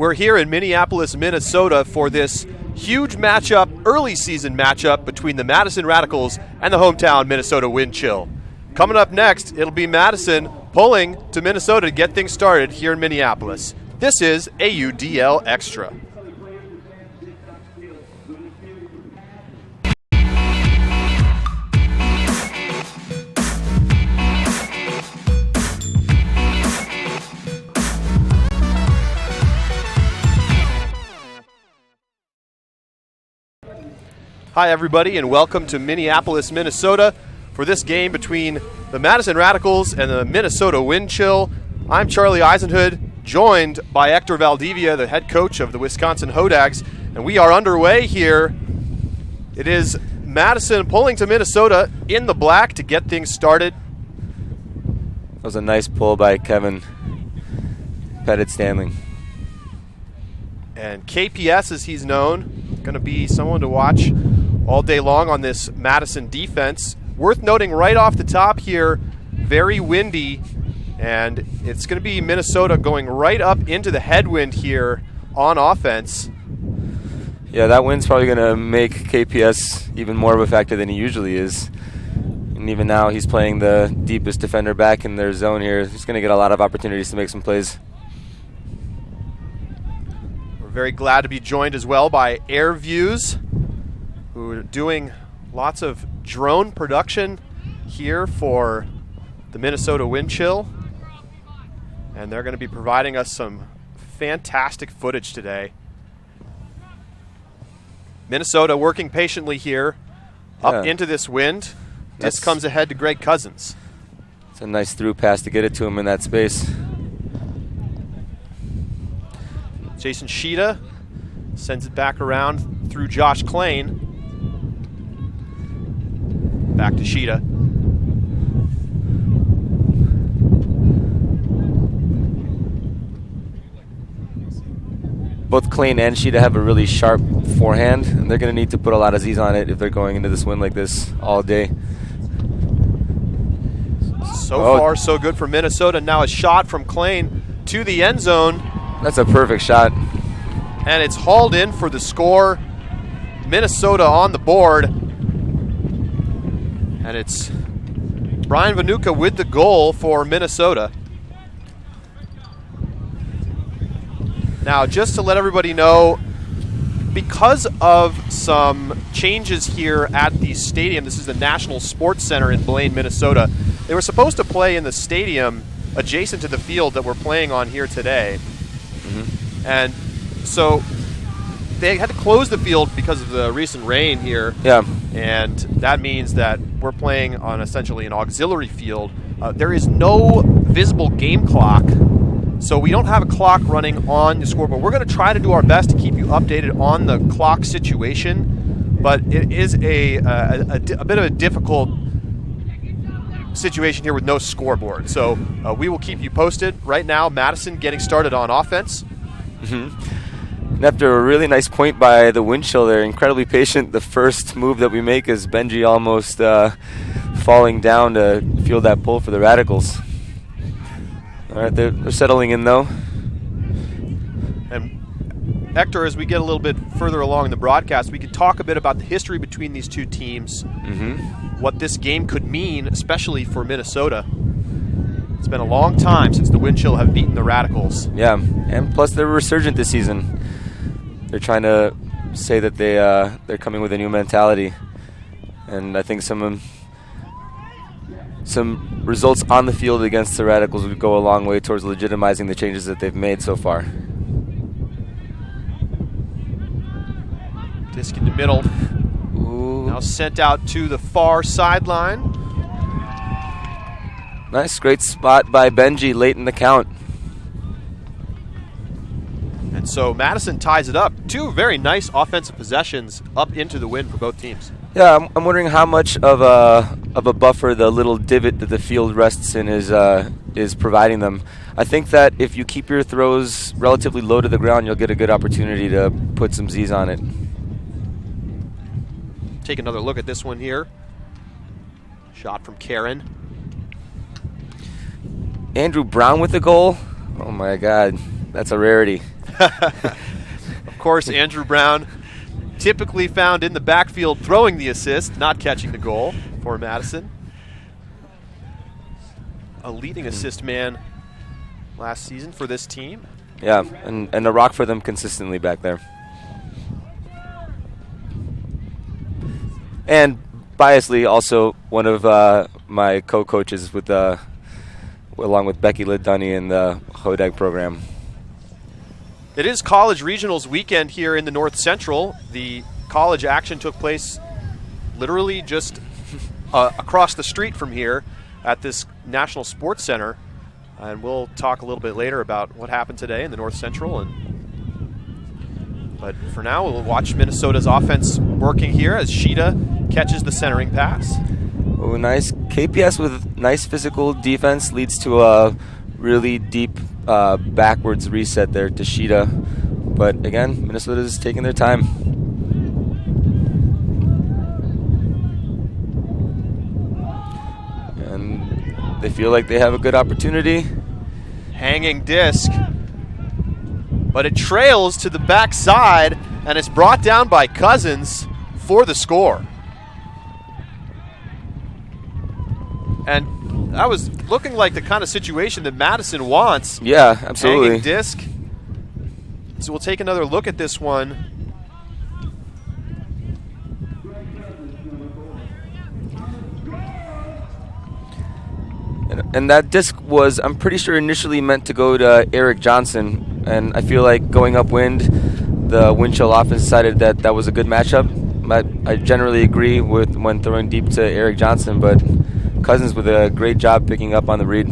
We're here in Minneapolis, Minnesota for this huge matchup, early season matchup between the Madison Radicals and the hometown Minnesota Wind Chill. Coming up next, it'll be Madison pulling to Minnesota to get things started here in Minneapolis. This is AUDL Extra. Hi everybody, and welcome to Minneapolis, Minnesota for this game between the Madison Radicals and the Minnesota Wind Chill. I'm Charlie Eisenhood, joined by Hector Valdivia, the head coach of the Wisconsin Hodags, and we are underway here. It is Madison pulling to Minnesota in the black to get things started. That was a nice pull by Kevin Pettit-Stanley. And KPS, as he's known, going to be someone to watch all day long on this Madison defense. Worth noting right off the top here, very windy, and it's going to be Minnesota going right up into the headwind here on offense. Yeah, that wind's probably going to make KPS even more of a factor than he usually is. And even now he's playing the deepest defender back in their zone here. He's going to get a lot of opportunities to make some plays. We're very glad to be joined as well by Air Views, who are doing lots of drone production here for the Minnesota Wind Chill. And they're going to be providing us some fantastic footage today. Minnesota working patiently here up into this wind. This comes ahead to Greg Cousins. It's a nice through pass to get it to him in that space. Jason Sheeta sends it back around through Josh Klain. Back to Sheeta. Both Klain and Sheeta have a really sharp forehand, and they're going to need to put a lot of Z's on it if they're going into this wind like this all day. So far, so good for Minnesota. Now a shot from Klain to the end zone. That's a perfect shot. And it's hauled in for the score. Minnesota on the board. And it's Brian Vanuka with the goal for Minnesota. Now, just to let everybody know, because of some changes here at the stadium, this is the National Sports Center in Blaine, Minnesota. They were supposed to play in the stadium adjacent to the field that we're playing on here today. Mm-hmm. And so they had to close the field because of the recent rain here. Yeah. And that means that we're playing on essentially an auxiliary field. There is no visible game clock, so we don't have a clock running on the scoreboard. We're going to try to do our best to keep you updated on the clock situation, but it is a bit of a difficult situation here with no scoreboard. So we will keep you posted. Right now, Madison getting started on offense. Mm-hmm. And after a really nice point by the Wind Chill, they're incredibly patient. The first move that we make is Benji almost falling down to field that pull for the Radicals. All right, they're settling in though. And Hector, as we get a little bit further along in the broadcast, we could talk a bit about the history between these two teams, what this game could mean, especially for Minnesota. It's been a long time since the Wind Chill have beaten the Radicals. Yeah, and plus they're resurgent this season. They're trying to say that they're coming with a new mentality, and I think some results on the field against the Radicals would go a long way towards legitimizing the changes that they've made so far. Disc in the middle. Ooh. Now sent out to the far sideline. Nice, great spot by Benji late in the count. And so Madison ties it up. Two very nice offensive possessions up into the wind for both teams. Yeah, I'm wondering how much of a buffer the little divot that the field rests in is providing them. I think that if you keep your throws relatively low to the ground, you'll get a good opportunity to put some Z's on it. Take another look at this one here. Shot from Karen. Andrew Brown with the goal. Oh my God, that's a rarity. Of course, Andrew Brown, typically found in the backfield throwing the assist, not catching the goal for Madison. A leading assist man last season for this team. Yeah, and a rock for them consistently back there. And biasly, also one of my co-coaches with along with Becky Liddunny in the HODAG program. It is college regionals weekend here in the North Central. The college action took place literally just across the street from here at this National Sports Center. And we'll talk a little bit later about what happened today in the North Central. But for now, we'll watch Minnesota's offense working here as Sheeta catches the centering pass. Oh, nice. KPS with nice physical defense leads to a really deep backwards reset there to Sheeta. But again, Minnesota's taking their time. And they feel like they have a good opportunity. Hanging disc. But it trails to the backside, and it's brought down by Cousins for the score. And that was looking like the kind of situation that Madison wants. Yeah, absolutely. Hanging disc. So we'll take another look at this one. And that disc was, I'm pretty sure, initially meant to go to Eric Johnson. And I feel like going upwind, the wind chill offense decided that that was a good matchup. I generally agree with when throwing deep to Eric Johnson, but Cousins with a great job picking up on the read.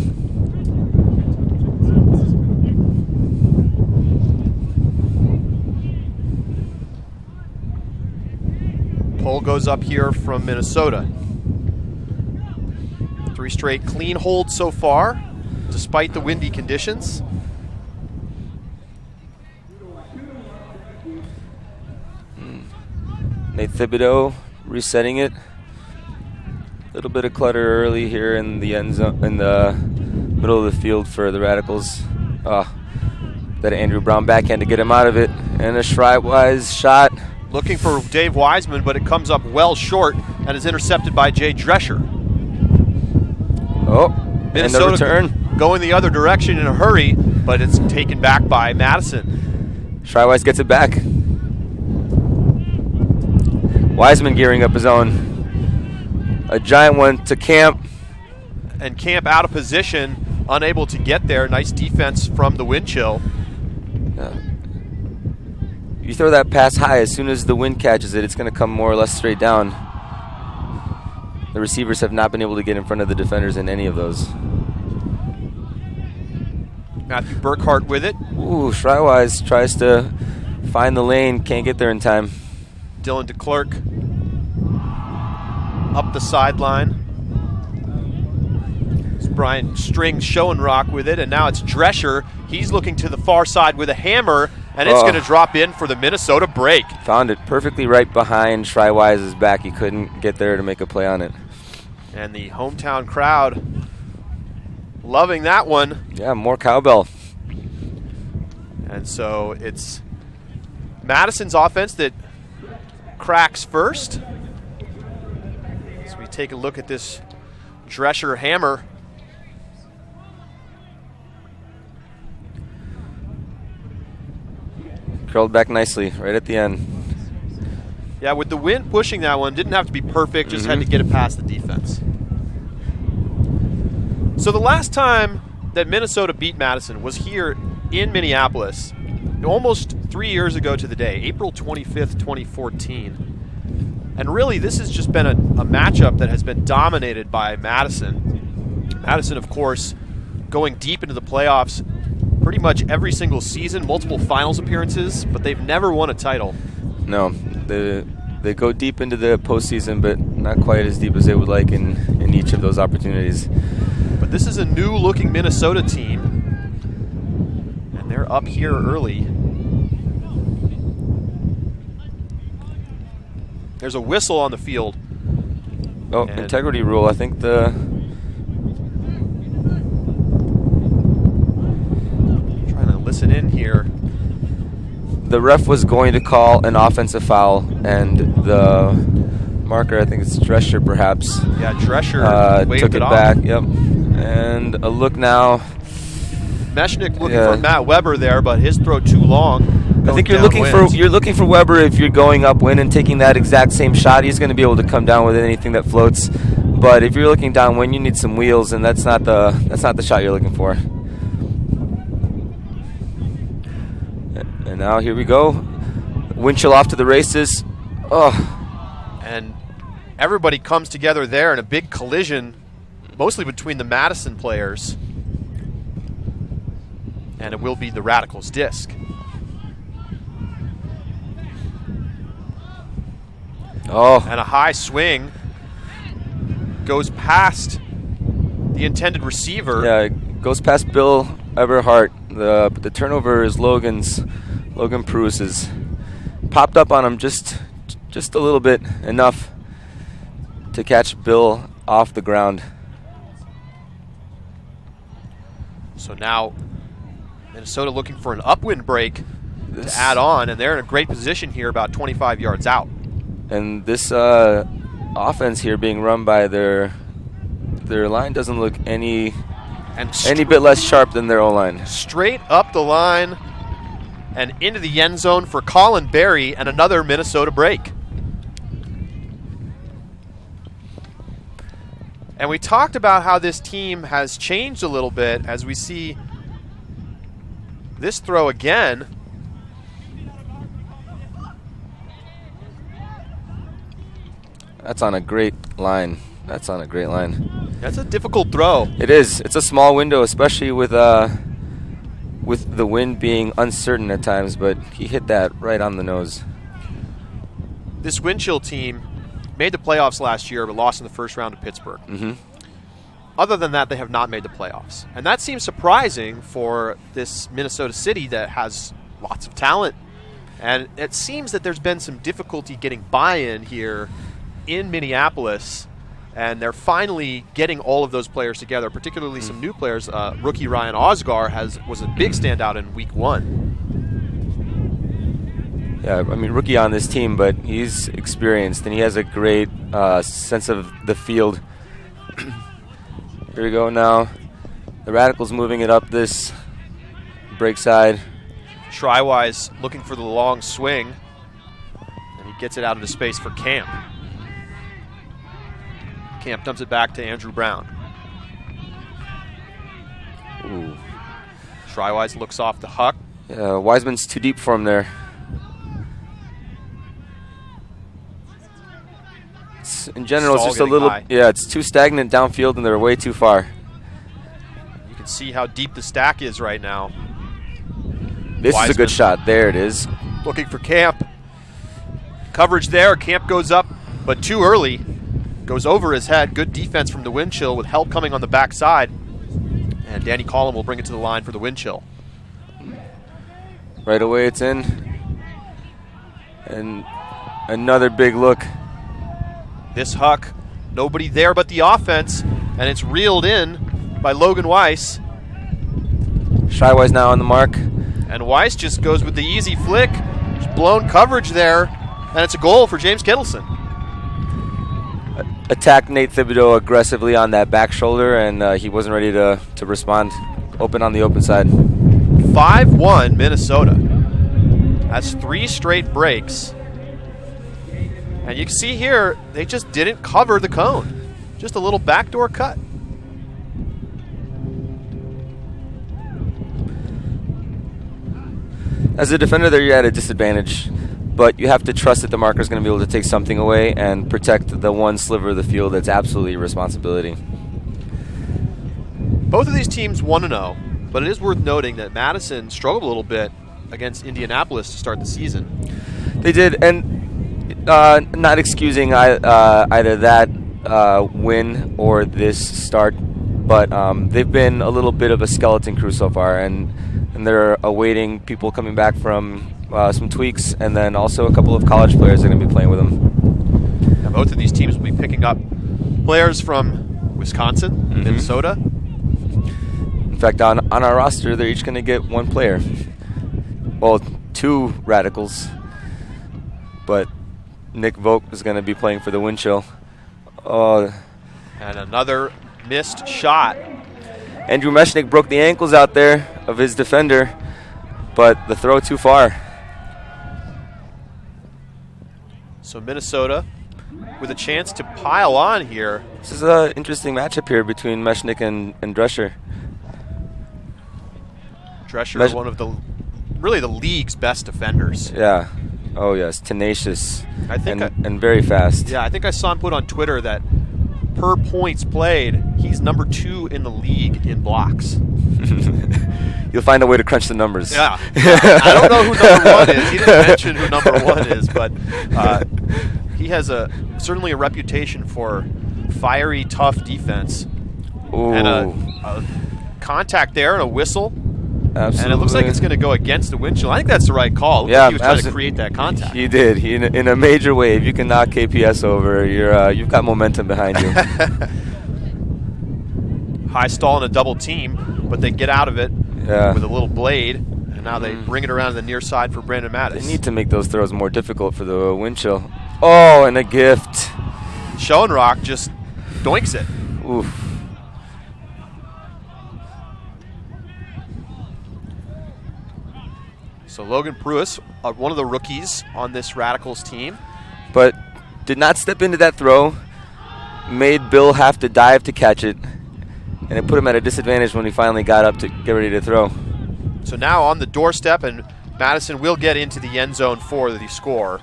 Pull goes up here from Minnesota. 3 straight clean holds so far, despite the windy conditions. Nate Thibodeau resetting it. A little bit of clutter early here in the end zone, in the middle of the field for the Radicals. That Andrew Brown backhand to get him out of it, and a Schreibwise shot. Looking for Dave Wiseman, but it comes up well short and is intercepted by Jay Drescher. Oh, Minnesota and the return. Going the other direction in a hurry, but it's taken back by Madison. Schreibwise gets it back. Wiseman gearing up his own. A giant one to Camp. And Camp out of position, unable to get there. Nice defense from the wind chill. You throw that pass high, as soon as the wind catches it, it's going to come more or less straight down. The receivers have not been able to get in front of the defenders in any of those. Matthew Burkhart with it. Ooh, Schreibwise tries to find the lane, can't get there in time. Dylan DeClerc up the sideline. It's Brian String Schoenrock with it, and now it's Drescher. He's looking to the far side with a hammer, and it's going to drop in for the Minnesota break. Found it perfectly right behind Schreiwise's back. He couldn't get there to make a play on it. And the hometown crowd loving that one. Yeah, more cowbell. And so it's Madison's offense that cracks first. As we take a look at this Drescher hammer. Curled back nicely right at the end. Yeah, with the wind pushing that one, didn't have to be perfect, just had to get it past the defense. So the last time that Minnesota beat Madison was here in Minneapolis, almost 3 years ago to the day, April 25th, 2014. And really, this has just been a matchup that has been dominated by Madison. Madison, of course, going deep into the playoffs pretty much every single season, multiple finals appearances, but they've never won a title. No, they go deep into the postseason, but not quite as deep as they would like in each of those opportunities. But this is a new-looking Minnesota team, and they're up here early. There's a whistle on the field. Oh, and integrity rule. I think the... Trying to listen in here. the ref was going to call an offensive foul, and the marker, I think it's Drescher perhaps. Yeah, Drescher took it back. Yep. And a look now. Mechanix looking for Matt Weber there, but his throw too long. I think you're looking for Weber if you're going upwind and taking that exact same shot. He's going to be able to come down with anything that floats. But if you're looking downwind, you need some wheels, and that's not the shot you're looking for. And now here we go. Wind chill off to the races. Oh. And everybody comes together there in a big collision, mostly between the Madison players. And it will be the Radicals disc. Oh. And a high swing goes past the intended receiver. Yeah, it goes past Bill Everhart. The turnover is Logan Pruce's. Popped up on him just a little bit, enough to catch Bill off the ground. So now Minnesota looking for an upwind break to add on, and they're in a great position here about 25 yards out. And this offense here being run by their line doesn't look any bit less sharp than their O-line. Straight up the line and into the end zone for Colin Berry, and another Minnesota break. And we talked about how this team has changed a little bit as we see this throw again. That's on a great line. That's a difficult throw. It is. It's a small window, especially with the wind being uncertain at times, but he hit that right on the nose. This wind chill team made the playoffs last year, but lost in the first round to Pittsburgh. Mm-hmm. Other than that, they have not made the playoffs. And that seems surprising for this Minnesota City that has lots of talent. And it seems that there's been some difficulty getting buy-in here in Minneapolis, and they're finally getting all of those players together, particularly some new players. Rookie Ryan Osgar was a big standout in week 1. Yeah, I mean, rookie on this team, but he's experienced, and he has a great sense of the field. Here we go now. The Radicals moving it up this break side. Shrywise looking for the long swing, and he gets it out into space for Camp. Camp dumps it back to Andrew Brown. Ooh. Shrywise looks off the huck. Yeah, Wiseman's too deep for him there. In general, it's just a little, it's too stagnant downfield, and they're way too far. You can see how deep the stack is right now. This is a good shot. There it is. Looking for Camp. Coverage there. Camp goes up, but too early. Goes over his head. Good defense from the wind chill with help coming on the backside. And Danny Collin will bring it to the line for the wind chill. Right away it's in. And another big look. This huck, nobody there but the offense, and it's reeled in by Logan Weiss. Shrywise now on the mark. And Weiss just goes with the easy flick. There's blown coverage there, and it's a goal for James Kittleson. Attacked Nate Thibodeau aggressively on that back shoulder, and he wasn't ready to respond. Open on the open side. 5-1 Minnesota. That's 3 straight breaks. And you can see here, they just didn't cover the cone. Just a little backdoor cut. As a defender there, you're at a disadvantage. But you have to trust that the marker is going to be able to take something away and protect the one sliver of the field that's absolutely your responsibility. Both of these teams 1-0, but it is worth noting that Madison struggled a little bit against Indianapolis to start the season. They did, and not excusing either that win or this start, but they've been a little bit of a skeleton crew so far, and they're awaiting people coming back from some tweaks, and then also a couple of college players that are going to be playing with them. Now, both of these teams will be picking up players from Wisconsin, Minnesota. In fact, on our roster, they're each going to get one player. Well, 2 Radicals. But Nick Vogt is going to be playing for the Windchill. Oh, and another missed shot. Andrew Mechanix broke the ankles out there of his defender, but the throw too far. So Minnesota with a chance to pile on here. This is an interesting matchup here between Mechanix and Drescher. Drescher, one of the league's best defenders. Yeah. Oh yes, tenacious. I think and very fast. Yeah, I think I saw him put on Twitter that per points played, he's number 2 in the league in blocks. You'll find a way to crunch the numbers. Yeah. I don't know who number 1 is. He didn't mention who number 1 is, but he has certainly a reputation for fiery, tough defense. Ooh. And a contact there and a whistle. Absolutely. And it looks like it's going to go against the Windchill. I think that's the right call. Yeah, he was trying to create that contact. He did. In a major way. If you can knock KPS over, you've got momentum behind you. High stall and a double team, but they get out of it with a little blade, and now they bring it around to the near side for Brandon Mattis. They need to make those throws more difficult for the Windchill. Oh, and a gift. Schoenrock just doinks it. Oof. So Logan Pruis, one of the rookies on this Radicals team. But did not step into that throw. Made Bill have to dive to catch it. And it put him at a disadvantage when he finally got up to get ready to throw. So now on the doorstep, and Madison will get into the end zone for the score.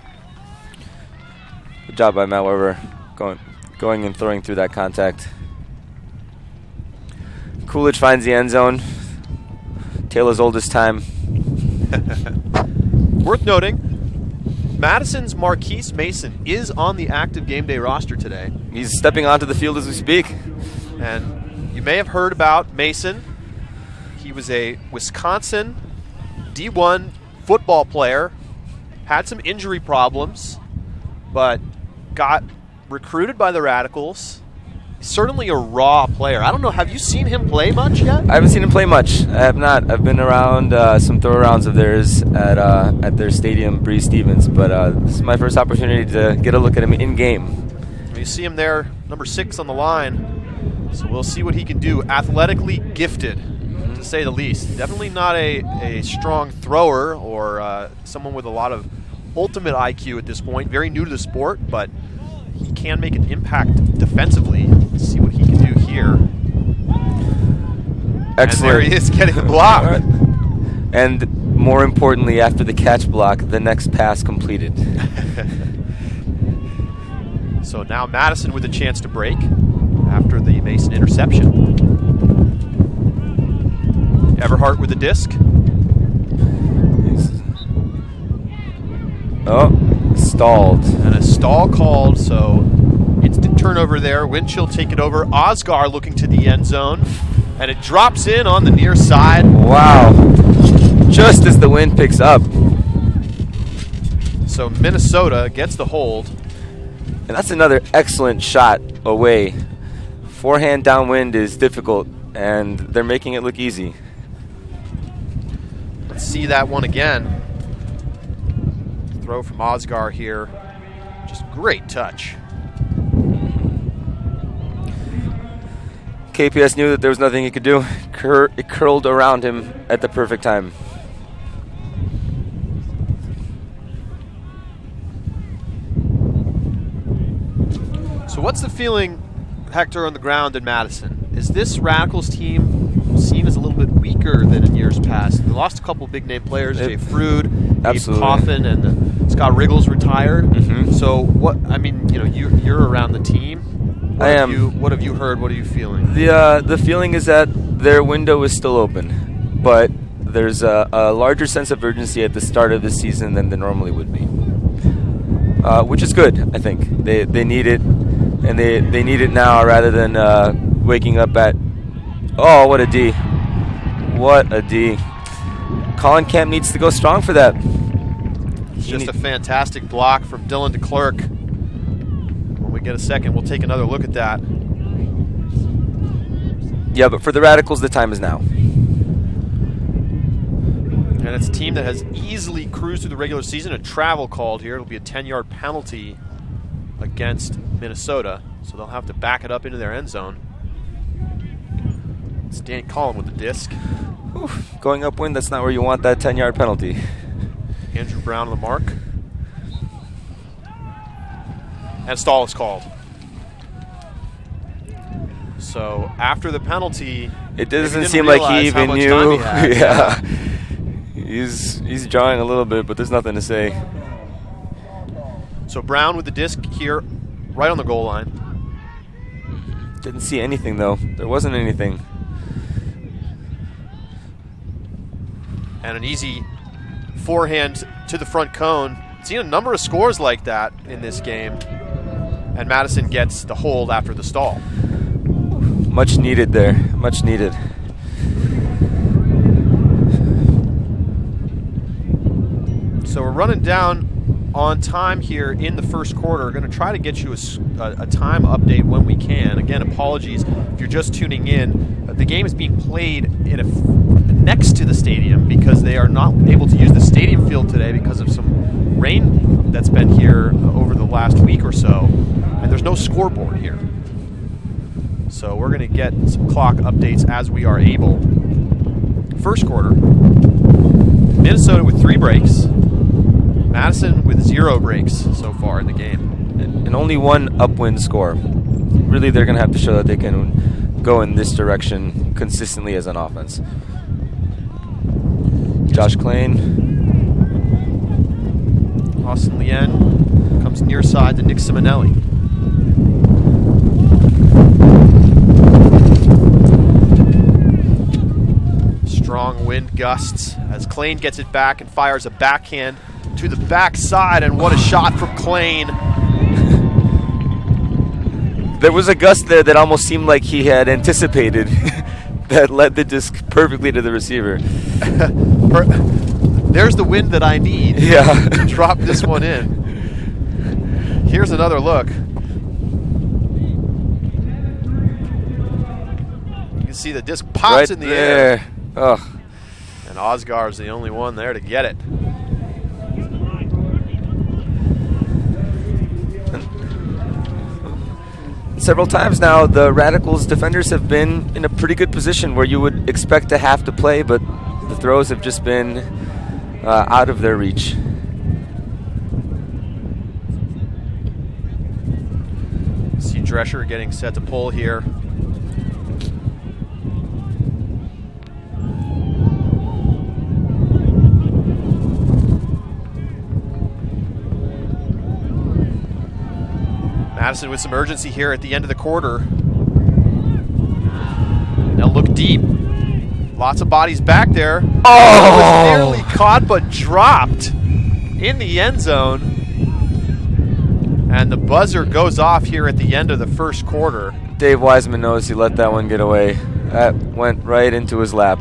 Good job by Matt Weber going and throwing through that contact. Coolidge finds the end zone. Taylor's oldest time. Worth noting, Madison's Marquise Mason is on the active game day roster today. He's stepping onto the field as we speak. And you may have heard about Mason. He was a Wisconsin D1 football player, had some injury problems, but got recruited by the Radicals. Certainly a raw player. I don't know, have you seen him play much yet? I haven't seen him play much. I have not. I've been around some throw-arounds of theirs at their stadium, Bree Stevens, but this is my first opportunity to get a look at him in-game. You see him there, number 6 on the line, so we'll see what he can do. Athletically gifted, to say the least. Definitely not a strong thrower or someone with a lot of ultimate IQ at this point. Very new to the sport, but he can make an impact defensively. Let's see what he can do here. Excellent. And there he is getting the block. And more importantly, after the catch block, the next pass completed. So now Madison with a chance to break after the Mason interception. Everhart with the disc. Oh, stalled. And a stall called, so instant turnover there. Windchill take it over. Osgar looking to the end zone. And it drops in on the near side. Wow. Just as the wind picks up. So Minnesota gets the hold. And that's another excellent shot away. Forehand downwind is difficult, and they're making it look easy. Let's see that one again. Throw from Osgar here. Just great touch. KPS knew that there was nothing he could do. It curled around him at the perfect time. So what's the feeling, Hector, on the ground in Madison? Is this Radicals team seen as a little bit weaker than in years past? They lost a couple big-name players, Jay Frood, Abe Coffin, and Scott Riggles retired. Mm-hmm. So what? I mean, you know, you're around the team. What have you heard? What are you feeling? The feeling is that their window is still open, but there's a larger sense of urgency at the start of the season than there normally would be, which is good. I think they need it, and they need it now rather than waking up at, oh, what a D. What a D. Colin Kemp needs to go strong for that. It's just a fantastic block from Dylan DeClerc. When we get a second, we'll take another look at that. Yeah, but for the Radicals, the time is now. And it's a team that has easily cruised through the regular season. A travel called here. It'll be a 10-yard penalty against Minnesota. So they'll have to back it up into their end zone. It's Danny Collin with the disc. Oof, going upwind, that's not where you want that 10-yard penalty. Andrew Brown on the mark. And stall is called. So after the penalty, it doesn't seem like he even knew. Yeah, he's drawing a little bit, but there's nothing to say. So Brown with the disc here, right on the goal line. Didn't see anything though. There wasn't anything. And an easy forehand to the front cone. Seen a number of scores like that in this game. And Madison gets the hold after the stall. Much needed there, much needed. So we're running down on time here in the first quarter. We're going to try to get you a time update when we can. Again, apologies if you're just tuning in. The game is being played in next to the stadium because they are not able to use the stadium field today because of some rain that's been here over the last week or so. And there's no scoreboard here. So we're going to get some clock updates as we are able. First quarter, Minnesota with 3 breaks. Madison with 0 breaks so far in the game. And only 1 upwind score. Really, they're going to have to show that they can go in this direction consistently as an offense. Josh Klain. Austin Lien comes near side to Nick Simonelli. Strong wind gusts as Klain gets it back and fires a backhand to the backside, and what a shot from Klain. There was a gust there that almost seemed like he had anticipated that led the disc perfectly to the receiver. There's the wind that I need to drop this one in. Here's another look. You can see the disc pops right in the there. air. Oh. And Osgar's the only one there to get it. Several times now, the Radicals defenders have been in a pretty good position where you would expect to have to play, but the throws have just been out of their reach. See Drescher getting set to pull here. Madison with some urgency here at the end of the quarter. Now look deep. Lots of bodies back there. Oh! Was nearly caught but dropped in the end zone. And the buzzer goes off here at the end of the first quarter. Dave Wiseman knows he let that one get away. That went right into his lap.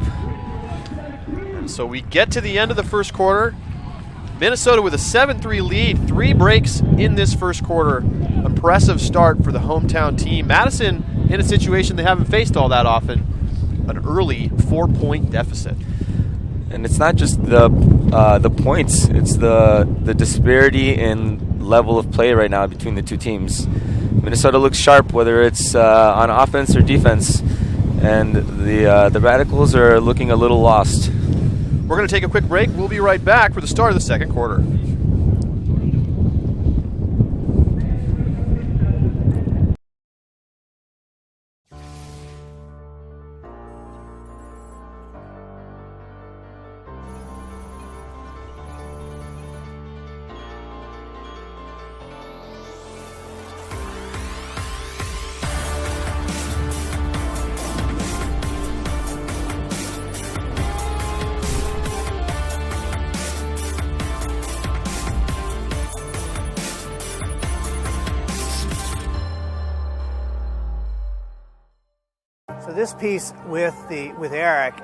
And so we get to the end of the first quarter. Minnesota with a 7-3 lead, 3 breaks in this first quarter. Impressive start for the hometown team. Madison in a situation they haven't faced all that often. An early 4-point deficit. And it's not just the points; it's the disparity in level of play right now between the two teams. Minnesota looks sharp, whether it's on offense or defense, and the Radicals are looking a little lost. We're going to take a quick break. We'll be right back for the start of the second quarter. So this piece with Eric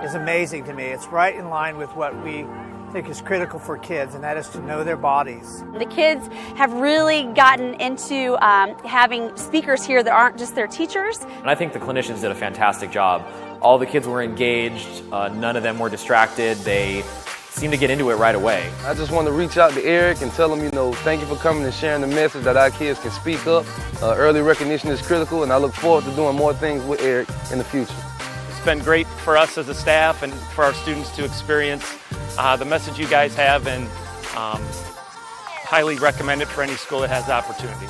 is amazing to me. It's right in line with what we think is critical for kids, and that is to know their bodies. The kids have really gotten into having speakers here that aren't just their teachers. And I think the clinicians did a fantastic job. All the kids were engaged, none of them were distracted. They seem to get into it right away. I just want to reach out to Eric and tell him, you know, thank you for coming and sharing the message that our kids can speak up. Early recognition is critical, and I look forward to doing more things with Eric in the future. It's been great for us as a staff and for our students to experience the message you guys have, and highly recommend it for any school that has the opportunity.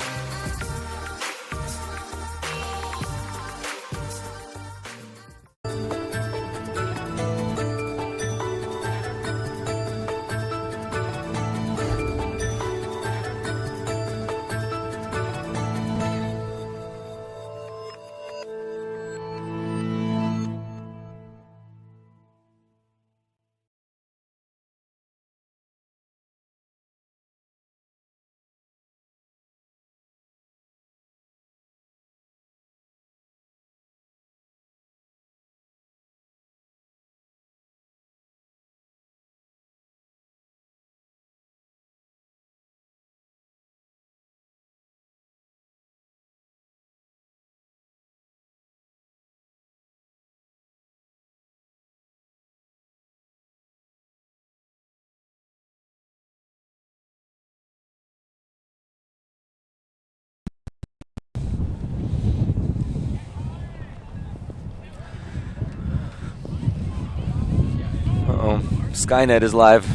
Skynet is live.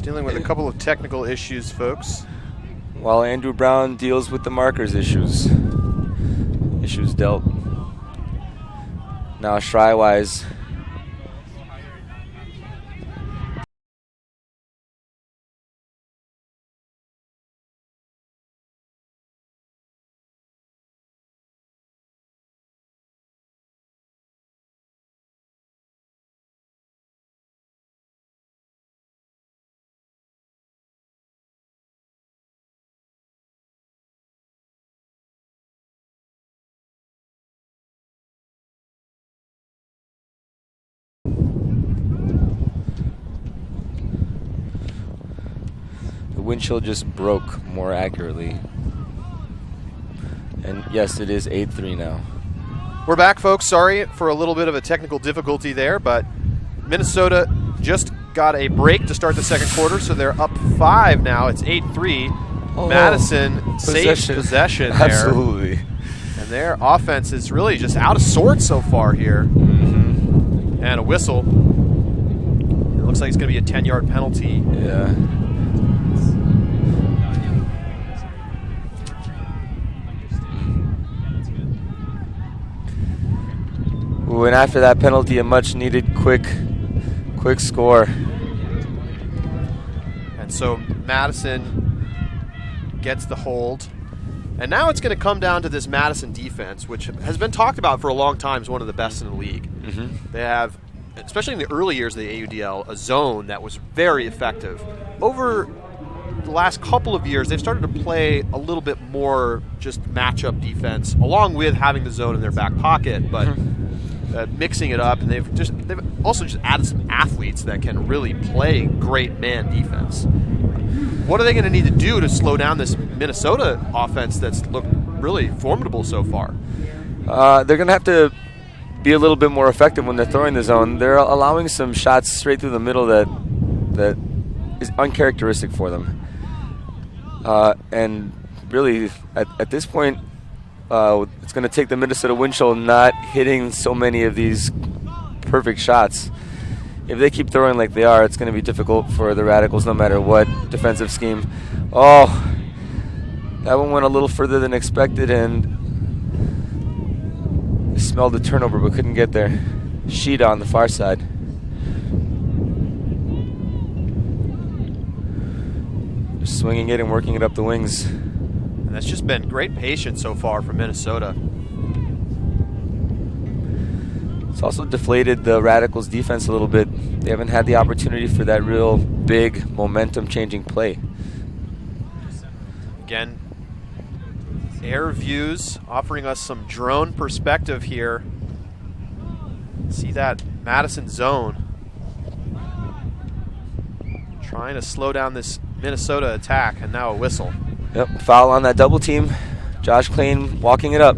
Dealing with a couple of technical issues, folks. While Andrew Brown deals with the markers issues. Issues dealt. Now Shrywise. Windshield just broke more accurately. And yes, it is 8-3 now. We're back, folks. Sorry for a little bit of a technical difficulty there, but Minnesota just got a break to start the second quarter, so they're up 5 now. It's 8-3. Oh, Madison saves possession there. Absolutely. And their offense is really just out of sorts so far here. Mm-hmm. And a whistle. It looks like it's going to be a 10-yard penalty. Yeah. Ooh, and after that penalty, a much-needed quick score. And so Madison gets the hold. And now it's going to come down to this Madison defense, which has been talked about for a long time as one of the best in the league. Mm-hmm. They have, especially in the early years of the AUDL, a zone that was very effective. Over the last couple of years, they've started to play a little bit more just matchup defense, along with having the zone in their back pocket, but mixing it up. And they've also just added some athletes that can really play great man defense. What are they going to need to do to slow down this Minnesota offense that's looked really formidable so far? They're going to have to be a little bit more effective when they're throwing the zone. They're allowing some shots straight through the middle that is uncharacteristic for them. And really, at this point, it's going to take the Minnesota wind chill not hitting so many of these perfect shots. If they keep throwing like they are, it's going to be difficult for the Radicals no matter what defensive scheme. Oh, that one went a little further than expected, and smelled the turnover but couldn't get there. Sheeta on the far side. Just swinging it and working it up the wings. And that's just been great patience so far from Minnesota. It's also deflated the Radicals' defense a little bit. They haven't had the opportunity for that real big momentum-changing play. Again, air views offering us some drone perspective here. See that Madison zone. Trying to slow down this Minnesota attack, and now a whistle. Yep, foul on that double team. Josh Klein walking it up.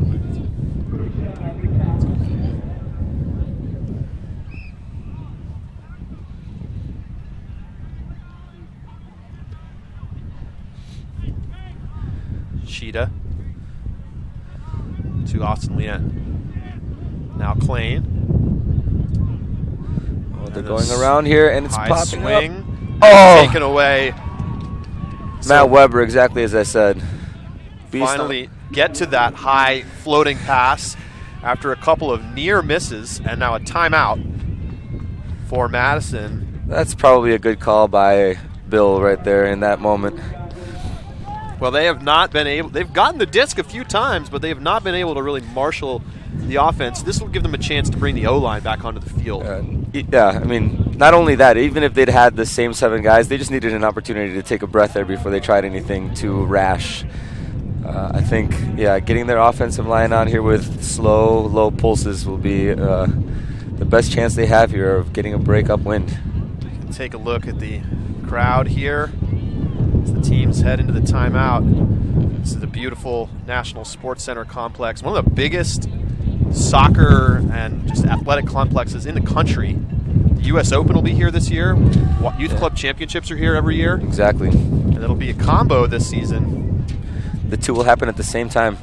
to Austin Lien. Now Klain. Oh, they're going around here, and it's high popping swing. up. Oh! Taken away. Matt Weber, exactly as I said. Finally get to that high floating pass after a couple of near misses, and now a timeout for Madison. That's probably a good call by Bill right there in that moment. Well, they have not been able, they've gotten the disc a few times, but they have not been able to really marshal the offense. This will give them a chance to bring the O-line back onto the field. Yeah, I mean, not only that, even if they'd had the same 7 guys, they just needed an opportunity to take a breath there before they tried anything too rash. I think, yeah, getting their offensive line on here with slow, low pulses will be the best chance they have here of getting a break upwind. Take a look at the crowd here as the teams head into the timeout. This is the beautiful National Sports Center complex, one of the biggest soccer and just athletic complexes in the country. The U.S. Open will be here this year. Youth Club Championships are here every year. Exactly. And it'll be a combo this season. The two will happen at the same time.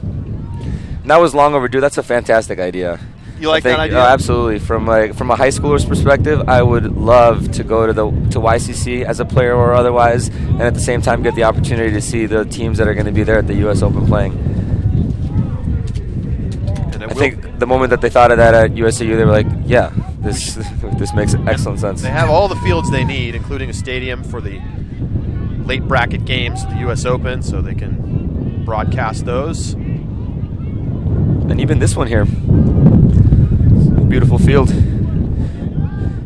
And that was long overdue. That's a fantastic idea. You like that idea? Absolutely. From a high schooler's perspective, I would love to go to YCC as a player or otherwise, and at the same time get the opportunity to see the teams that are going to be there at the U.S. Open playing. I think the moment that they thought of that at USAU, they were like, yeah, this makes excellent sense. They have all the fields they need, including a stadium for the late bracket games at the U.S. Open, so they can broadcast those. And even this one here, beautiful field.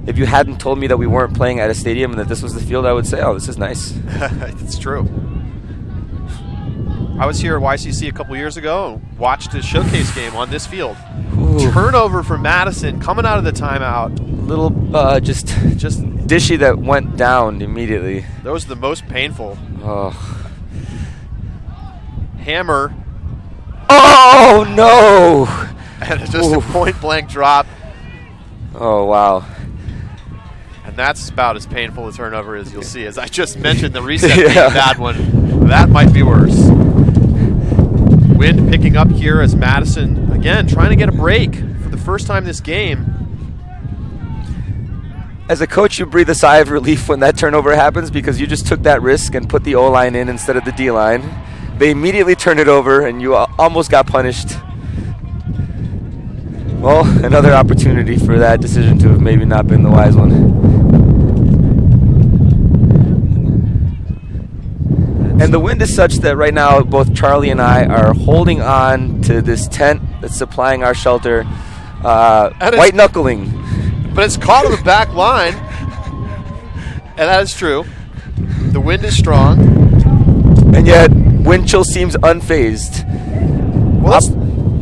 If you hadn't told me that we weren't playing at a stadium and that this was the field, I would say, oh, this is nice. It's true. I was here at YCC a couple years ago and watched a showcase game on this field. Ooh. Turnover for Madison coming out of the timeout. Little just dishy that went down immediately. Those are the most painful. Oh. Hammer. Oh, no! And it's just a point-blank drop. Oh, wow. And that's about as painful a turnover as you'll see. As I just mentioned, the reset being a bad one. That might be worse. Wind picking up here as Madison, again, trying to get a break for the first time this game. As a coach, you breathe a sigh of relief when that turnover happens because you just took that risk and put the O-line in instead of the D-line. They immediately turned it over, and you almost got punished. Well, another opportunity for that decision to have maybe not been the wise one. And the wind is such that right now both Charlie and I are holding on to this tent that's supplying our shelter, white knuckling. But it's caught on the back line, and that is true. The wind is strong. And yet, wind chill seems unfazed. Well,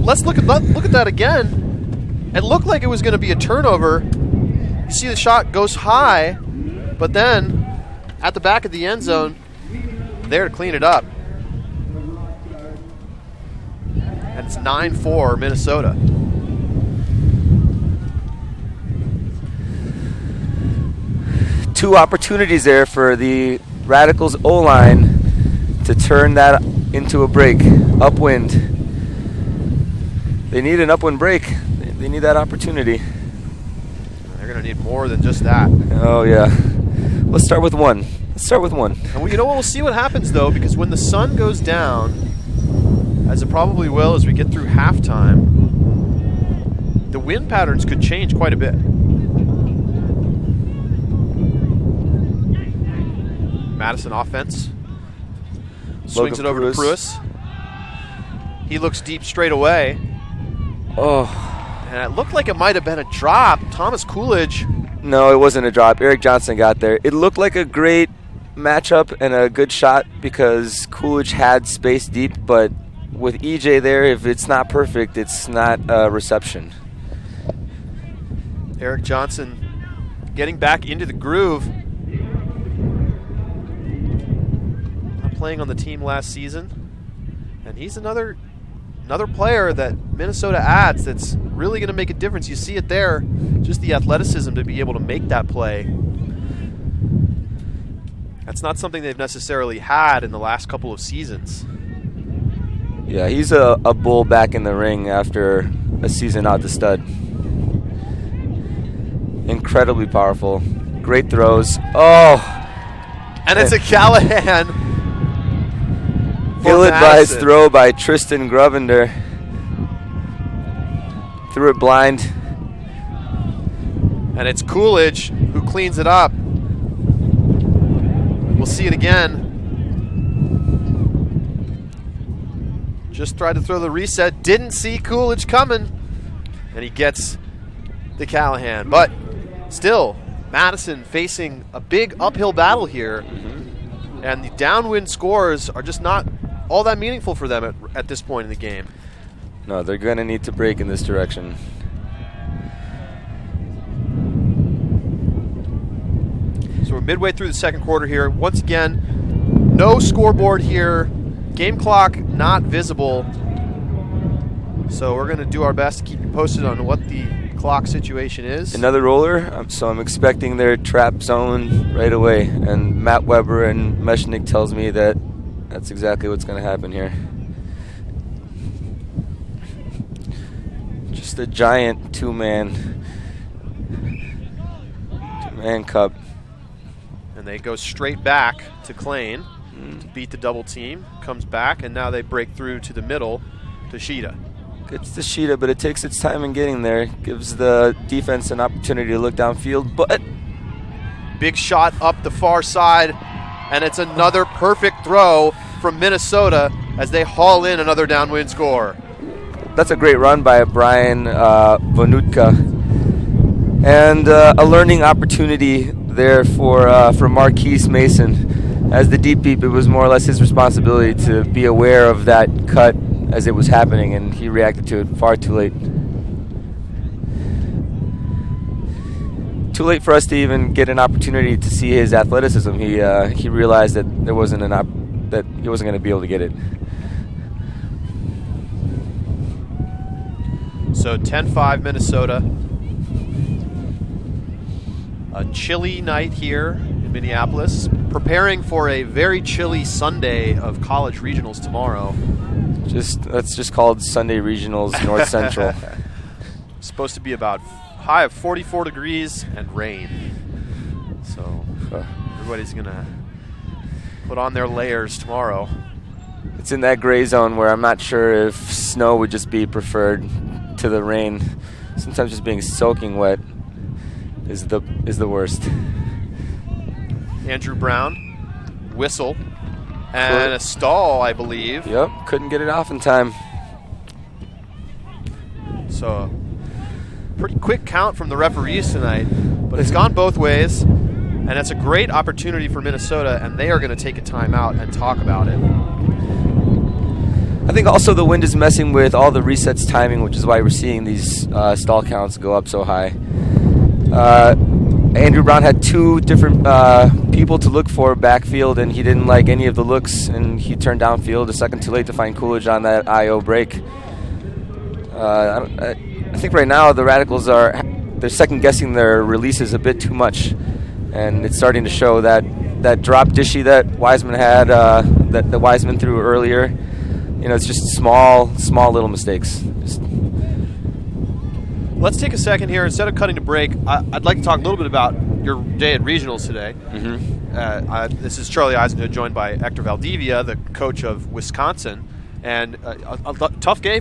let's look at that again. It looked like it was going to be a turnover. You see the shot goes high, but then at the back of the end zone, there to clean it up. And it's 9-4 Minnesota. Two opportunities there for the Radicals O-line to turn that into a break, upwind. They need an upwind break. They need that opportunity. They're going to need more than just that. Oh, yeah. Let's start with one. And you know what? We'll see what happens, though, because when the sun goes down, as it probably will as we get through halftime, the wind patterns could change quite a bit. Madison offense. Swings it over to Pruis. He looks deep straight away. Oh. And it looked like it might have been a drop. Thomas Coolidge. No, it wasn't a drop. Eric Johnson got there. It looked like a great matchup and a good shot because Coolidge had space deep, but with EJ there, if it's not perfect, it's not a reception. Eric Johnson getting back into the groove. Not playing on the team last season. And he's another player that Minnesota adds that's really going to make a difference. You see it there, just the athleticism to be able to make that play. That's not something they've necessarily had in the last couple of seasons. Yeah, he's a bull back in the ring after a season out the stud. Incredibly powerful. Great throws. Oh! And it's a Callahan. Ill-advised throw by Tristan Grovender. Threw it blind. And it's Coolidge who cleans it up. We'll see it again. Just tried to throw the reset. Didn't see Coolidge coming. And he gets the Callahan. But still, Madison facing a big uphill battle here. And the downwind scores are just not all that meaningful for them at this point in the game. No, they're going to need to break in this direction. So we're midway through the second quarter here. Once again, no scoreboard here. Game clock not visible. So we're going to do our best to keep you posted on what the clock situation is. Another roller, so I'm expecting their trap zone right away. And Matt Weber and Mechanix tells me that that's exactly what's going to happen here. Just a giant two-man cup. And they go straight back to Klain to beat the double team. Comes back, and now they break through to the middle to Sheeta. Gets to Sheeta, but it takes its time in getting there. Gives the defense an opportunity to look downfield, but big shot up the far side, and it's another perfect throw from Minnesota as they haul in another downwind score. That's a great run by Brian Vonutka. And a learning opportunity there for Marquise Mason. As the deep beep, it was more or less his responsibility to be aware of that cut as it was happening, and he reacted to it far too late. Too late for us to even get an opportunity to see his athleticism. He realized that there wasn't that he wasn't going to be able to get it. So 10-5 Minnesota. A chilly night here in Minneapolis, preparing for a very chilly Sunday of college regionals tomorrow. That's just called Sunday Regionals North Central. Supposed to be about high of 44 degrees and rain. So everybody's going to put on their layers tomorrow. It's in that gray zone where I'm not sure if snow would just be preferred to the rain. Sometimes just being soaking wet is the worst. Andrew Brown, whistle, and a stall, I believe. Yep, couldn't get it off in time. So, pretty quick count from the referees tonight, but it's gone both ways, and it's a great opportunity for Minnesota, and they are going to take a timeout and talk about it. I think also the wind is messing with all the resets timing, which is why we're seeing these stall counts go up so high. Andrew Brown had two different people to look for backfield, and he didn't like any of the looks, and he turned downfield a second too late to find Coolidge on that IO break. I think right now the Radicals they're second-guessing their releases a bit too much, and it's starting to show that drop dishy that Wiseman had, that Wiseman threw earlier. You know, it's just small little mistakes. Let's take a second here. Instead of cutting to break, I'd like to talk a little bit about your day at regionals today. This is Charlie Eisenhood, joined by Hector Valdivia, the coach of Wisconsin. And a tough day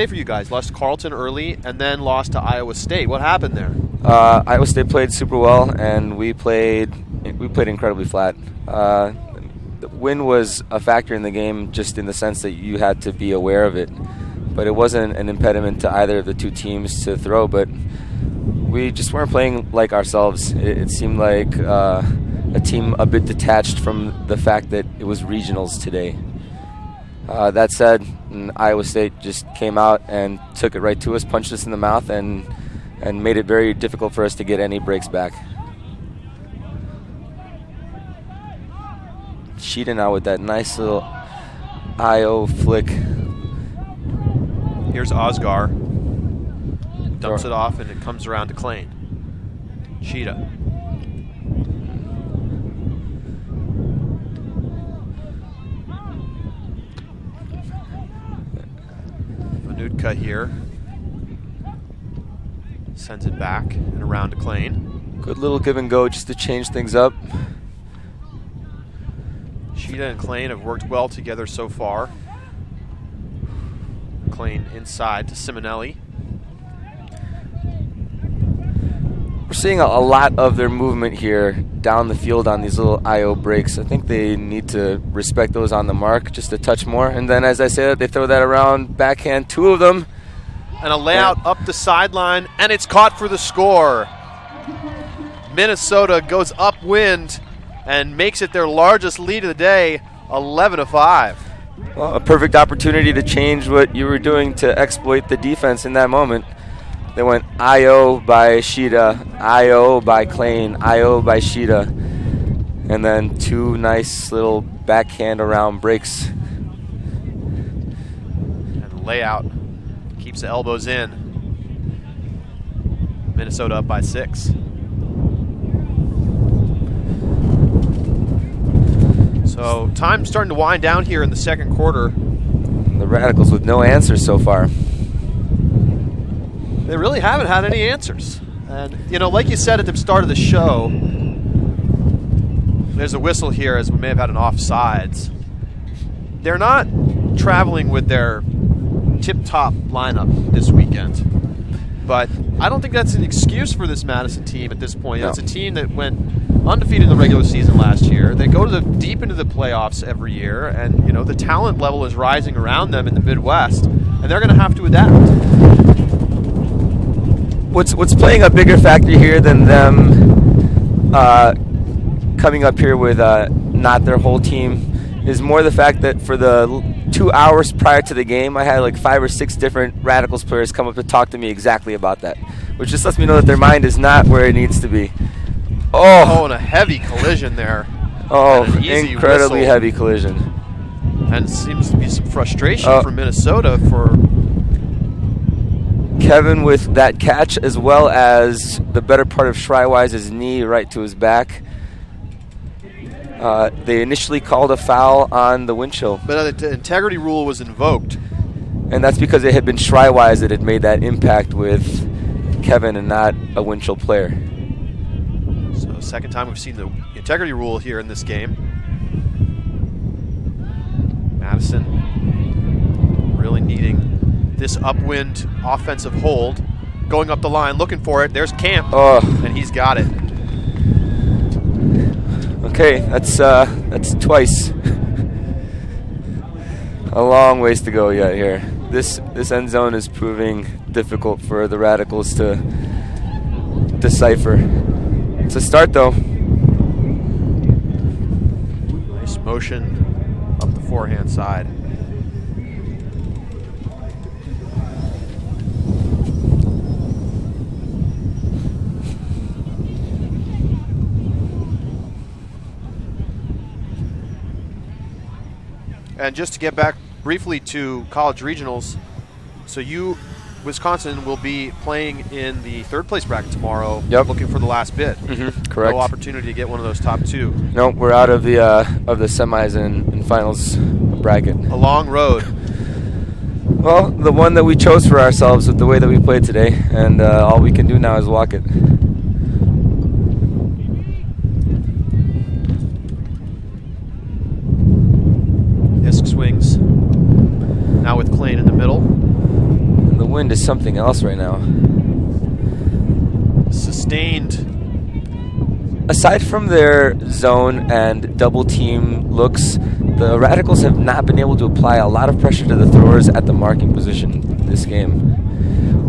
for you guys. Lost to Carleton early and then lost to Iowa State. What happened there? Iowa State played super well, and we played incredibly flat. The wind was a factor in the game, just in the sense that you had to be aware of it. But it wasn't an impediment to either of the two teams to throw. But we just weren't playing like ourselves. It seemed like a team a bit detached from the fact that it was regionals today. That said, Iowa State just came out and took it right to us, punched us in the mouth, and made it very difficult for us to get any breaks back. Sheeta now with that nice little IO flick. Here's Osgar. Dumps it off, and it comes around to Klain. Sheeta. Nutka here. Sends it back and around to Klein. Good little give and go just to change things up. Sheeta and Klein have worked well together so far. Klein inside to Simonelli. We're seeing a lot of their movement here down the field on these little IO breaks. I think they need to respect those on the mark just a touch more. And then, as I said, they throw that around backhand, 2 of them. And a layout up the sideline, and it's caught for the score. Minnesota goes upwind and makes it their largest lead of the day, 11-5. Well, a perfect opportunity to change what you were doing to exploit the defense in that moment. They went IO by Sheeta, IO by Klein, IO by Sheeta, and then 2 nice little backhand around breaks. And the layout keeps the elbows in. Minnesota up by 6. So time's starting to wind down here in the second quarter. The Radicals with no answers so far. They really haven't had any answers. And, you know, like you said at the start of the show, there's a whistle here as we may have had an offsides. They're not traveling with their tip-top lineup this weekend. But I don't think that's an excuse for this Madison team at this point. No. It's a team that went undefeated in the regular season last year. They go to deep into the playoffs every year, and, you know, the talent level is rising around them in the Midwest, and they're going to have to adapt. What's playing a bigger factor here than them coming up here with not their whole team is more the fact that for the 2 hours prior to the game, I had like 5 or 6 different Radicals players come up to talk to me exactly about that, which just lets me know that their mind is not where it needs to be. Oh, and a heavy collision there. Oh, And an easy incredibly whistle. heavy collision. And seems to be some frustration from Minnesota for Kevin with that catch, as well as the better part of Schreiwise's knee right to his back. They initially called a foul on the wind chill. But the integrity rule was invoked. And that's because it had been Schreiwise that had made that impact with Kevin and not a wind chill player. So second time we've seen the integrity rule here in this game. Madison really needing this upwind offensive hold. Going up the line, looking for it. There's Camp, and he's got it. Okay, that's twice. A long ways to go yet here. This end zone is proving difficult for the Radicals to decipher. It's a start, though. Nice motion up the forehand side. And just to get back briefly to college regionals, so Wisconsin will be playing in the third place bracket tomorrow, looking for the last bid. Correct. No opportunity to get one of those top 2. No, we're out of the semis and finals bracket. A long road. Well, the one that we chose for ourselves with the way that we played today, and all we can do now is walk it. Disc swings. Now with Klein in the middle. And the wind is something else right now. Sustained. Aside from their zone and double team looks, the Radicals have not been able to apply a lot of pressure to the throwers at the marking position this game.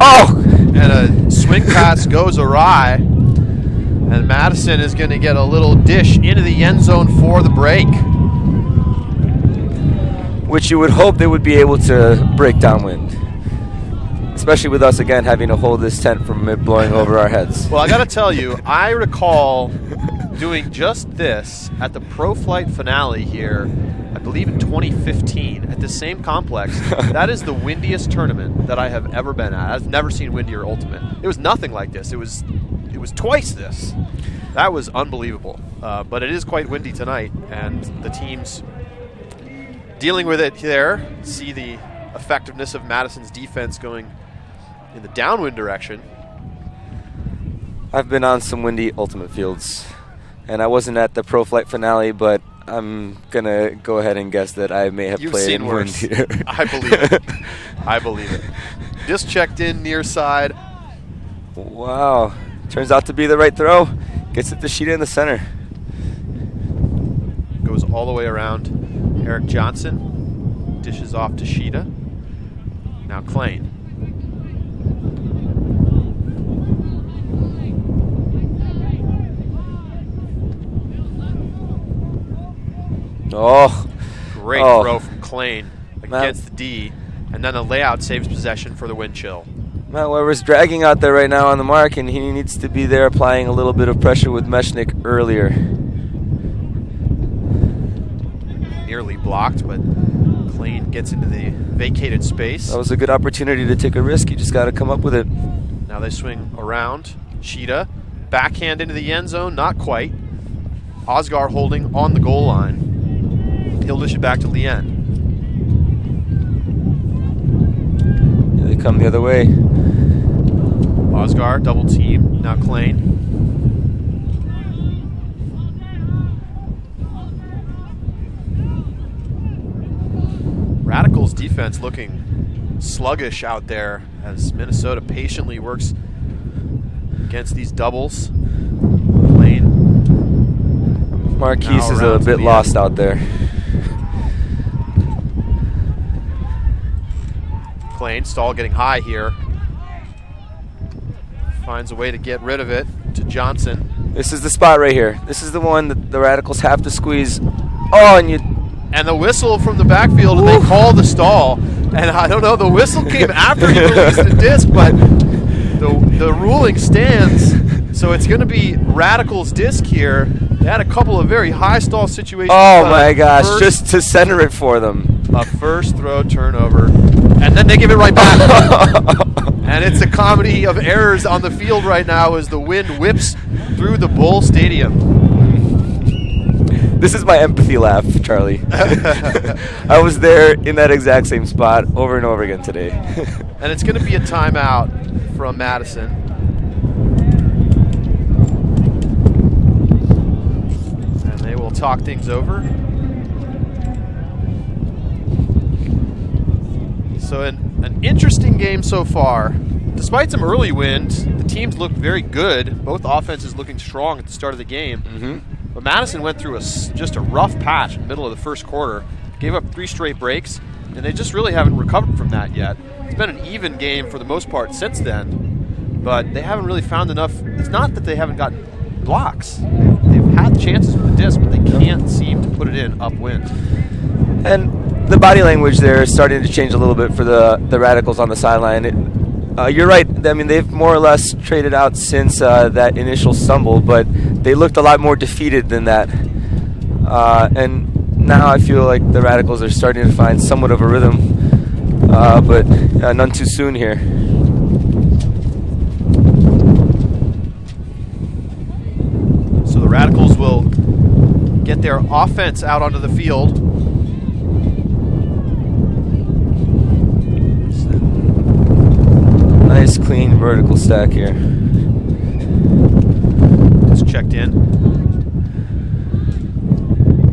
Oh! And a swing pass goes awry. And Madison is going to get a little dish into the end zone for the break. Which you would hope they would be able to break downwind. Especially with us, again, having to hold this tent from it blowing over our heads. Well, I got to tell you, I recall doing just this at the Pro Flight finale here, I believe in 2015, at the same complex. That is the windiest tournament that I have ever been at. I've never seen windier ultimate. It was nothing like this. It was twice this. That was unbelievable. But it is quite windy tonight, and the teams dealing with it there. See the effectiveness of Madison's defense going in the downwind direction. I've been on some windy ultimate fields, and I wasn't at the Pro Flight finale, but I'm going to go ahead and guess that I may have played in worse. wind here. I believe it. I believe it. Just checked in near side. Wow. Turns out to be the right throw. Gets it to Sheeta in the center. Goes all the way around. Eric Johnson dishes off to Sheeta. Now Klein. Oh. Great throw from Klein against the D. And then the layout saves possession for the wind chill. Matt Weber's dragging out there right now on the mark, and he needs to be there applying a little bit of pressure with Mechanix earlier. Nearly blocked, but Klein gets into the vacated space. That was a good opportunity to take a risk. You just got to come up with it. Now they swing around. Sheeta, backhand into the end zone, not quite. Osgar holding on the goal line. He'll dish it back to Lien. Here they come the other way. Osgar, double team, now Klein. Radicals defense looking sluggish out there as Minnesota patiently works against these doubles. Klein. Marquise is a bit lost out there. Klein, Stahl getting high here. Finds a way to get rid of it to Johnson. This is the spot right here. This is the one that the Radicals have to squeeze. Oh, and the whistle from the backfield, and they call the stall. And I don't know, the whistle came after he released the disc, but the ruling stands. So it's going to be Radicals disc here. They had a couple of very high stall situations. Oh my gosh, just to center it for them. A first throw turnover. And then they give it right back. And it's a comedy of errors on the field right now as the wind whips through the Bull Stadium. This is my empathy laugh, Charlie. I was there in that exact same spot over and over again today. And it's going to be a timeout from Madison. And they will talk things over. So an interesting game so far. Despite some early wind, the teams looked very good. Both offenses looking strong at the start of the game. Mm-hmm. But Madison went through just a rough patch in the middle of the first quarter. Gave up 3 straight breaks, and they just really haven't recovered from that yet. It's been an even game for the most part since then, but they haven't really found enough. It's not that they haven't gotten blocks. They've had chances with the disc, but they can't seem to put it in upwind. And the body language there is starting to change a little bit for the Radicals on the sideline. You're right. I mean, they've more or less traded out since that initial stumble, but they looked a lot more defeated than that. And now I feel like the Radicals are starting to find somewhat of a rhythm, but none too soon here. So the Radicals will get their offense out onto the field. Nice, clean vertical stack here. Just checked in.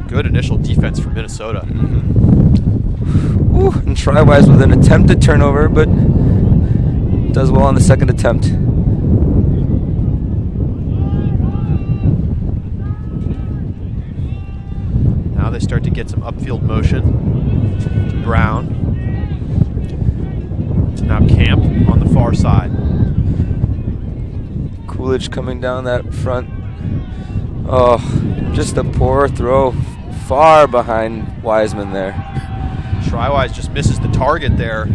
Good initial defense for Minnesota. Mm-hmm. Ooh, and Trywise with an attempted turnover, but does well on the second attempt. Now they start to get some upfield motion. Brown. Now Camp on the far side. Coolidge coming down that front. Oh, just a poor throw. Far behind Wiseman there. Trywise just misses the target there.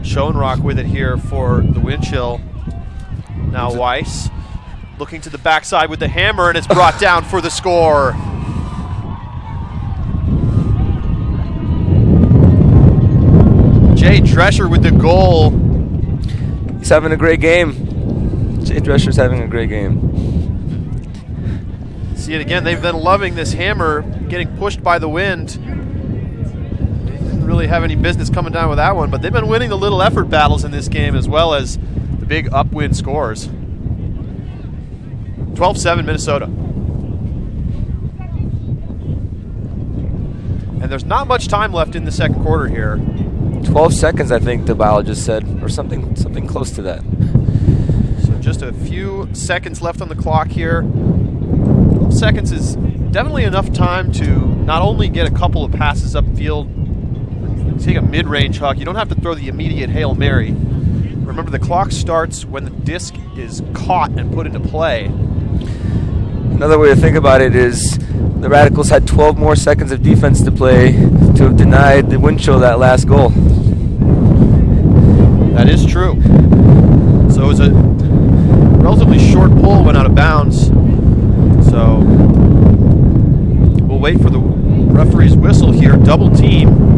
Schoenrock with it here for the wind chill. Now Weiss looking to the backside with the hammer, and it's brought down for the score. Jay Drescher with the goal. He's having a great game. Jay Drescher's having a great game. See it again. They've been loving this hammer, getting pushed by the wind. They didn't really really have any business coming down with that one, but they've been winning the little effort battles in this game as well as the big upwind scores. 12-7 Minnesota. And there's not much time left in the second quarter here. 12 seconds, I think the biologist said, or something close to that. So just a few seconds left on the clock here. 12 seconds is definitely enough time to not only get a couple of passes upfield, take a mid-range huck. You don't have to throw the immediate Hail Mary. Remember, the clock starts when the disc is caught and put into play. Another way to think about it is the Radicals had 12 more seconds of defense to play to have denied the wind chill that last goal. That is true. So it was a relatively short pull, went out of bounds. So we'll wait for the referee's whistle here. Double team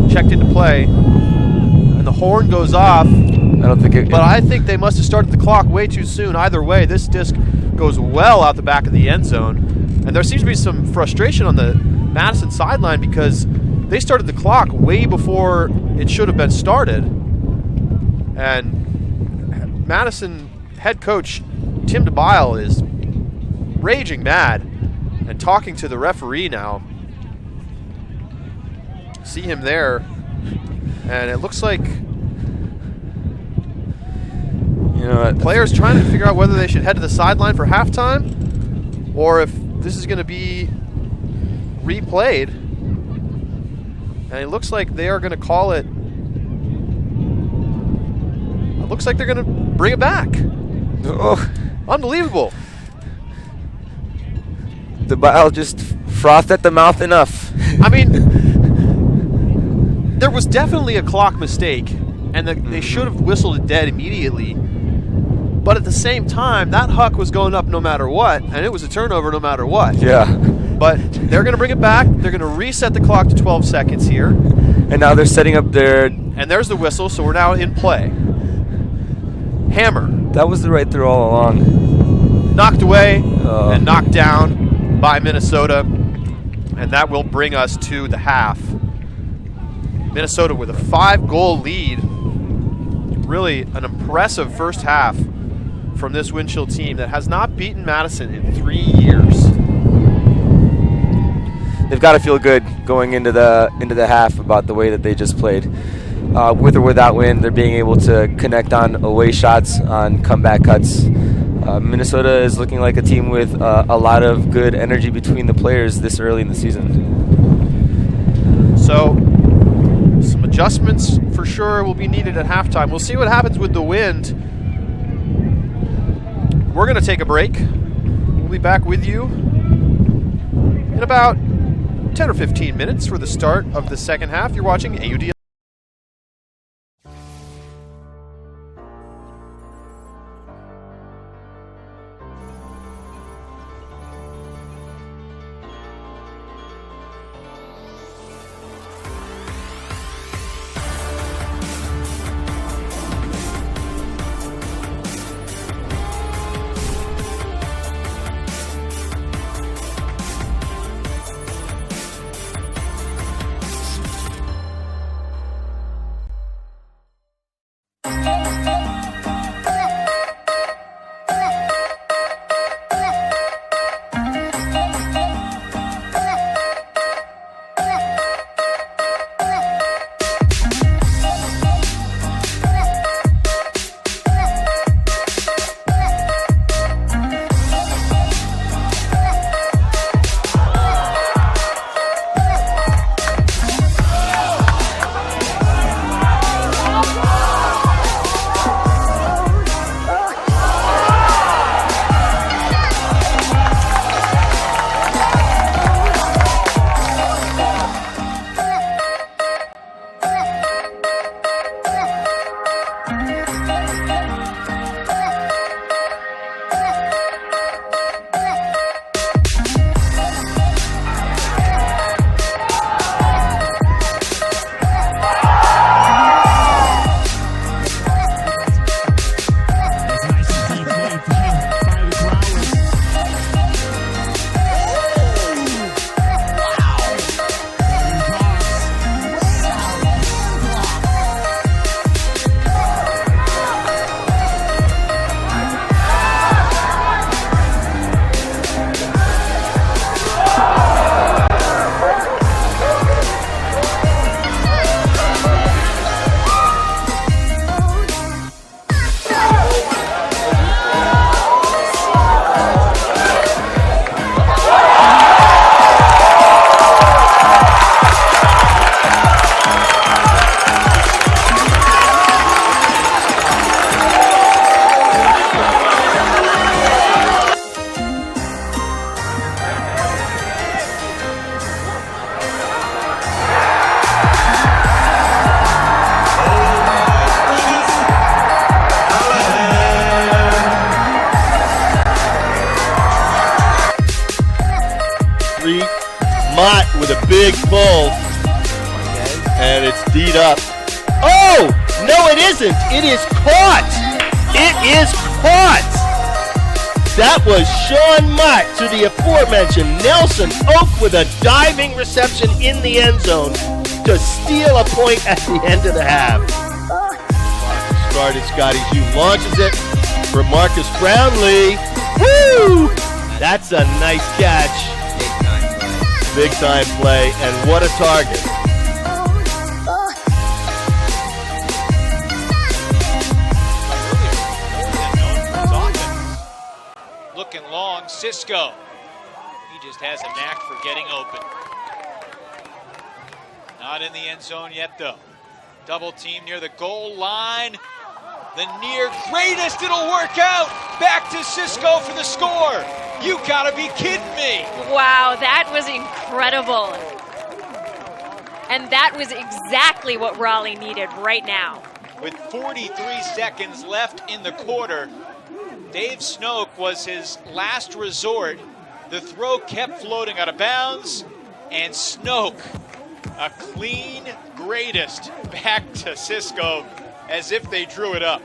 checked into play. And the horn goes off. I think they must have started the clock way too soon. Either way, this disc goes well out the back of the end zone. And there seems to be some frustration on the Madison sideline because they started the clock way before it should have been started. And Madison head coach Tim DeBile is raging mad and talking to the referee now. See him there. And it looks like players trying to figure out whether they should head to the sideline for halftime or if this is going to be replayed. And it looks like they are going to call it. It looks like they're going to bring it back. Oh. Unbelievable. The bile just frothed at the mouth enough. I mean, there was definitely a clock mistake, and they should have whistled it dead immediately. But at the same time, that huck was going up no matter what, and it was a turnover no matter what. Yeah. But they're going to bring it back. They're going to reset the clock to 12 seconds here. And now they're setting up their... And there's the whistle, so we're now in play. Hammer. That was the right throw all along. Knocked away and knocked down by Minnesota. And that will bring us to the half. Minnesota with a 5-goal lead. Really an impressive first half from this wind chill team that has not beaten Madison in 3 years. They've got to feel good going into the half about the way that they just played. With or without wind, they're being able to connect on away shots, on comeback cuts. Minnesota is looking like a team with a lot of good energy between the players this early in the season. So some adjustments for sure will be needed at halftime. We'll see what happens with the wind. We're going to take a break. We'll be back with you in about 10 or 15 minutes for the start of the second half. You're watching AUDL. with a big pull. And it's D'd up. Oh! No, it isn't. It is caught. It is caught. That was Sean Mott to the aforementioned Nelson Oak with a diving reception in the end zone to steal a point at the end of the half. Started Scotty Hugh, launches it for Marcus Brownlee. Woo! That's a nice catch. Big time play, and what a target. Looking long, Cisco. He just has a knack for getting open. Not in the end zone yet, though. Double team near the goal line. The near greatest, it'll work out. Back to Cisco for the score. You gotta be kidding me. Wow, that was incredible. And that was exactly what Raleigh needed right now. With 43 seconds left in the quarter, Dave Snoke was his last resort. The throw kept floating out of bounds, and Snoke, a clean greatest, back to Cisco as if they drew it up.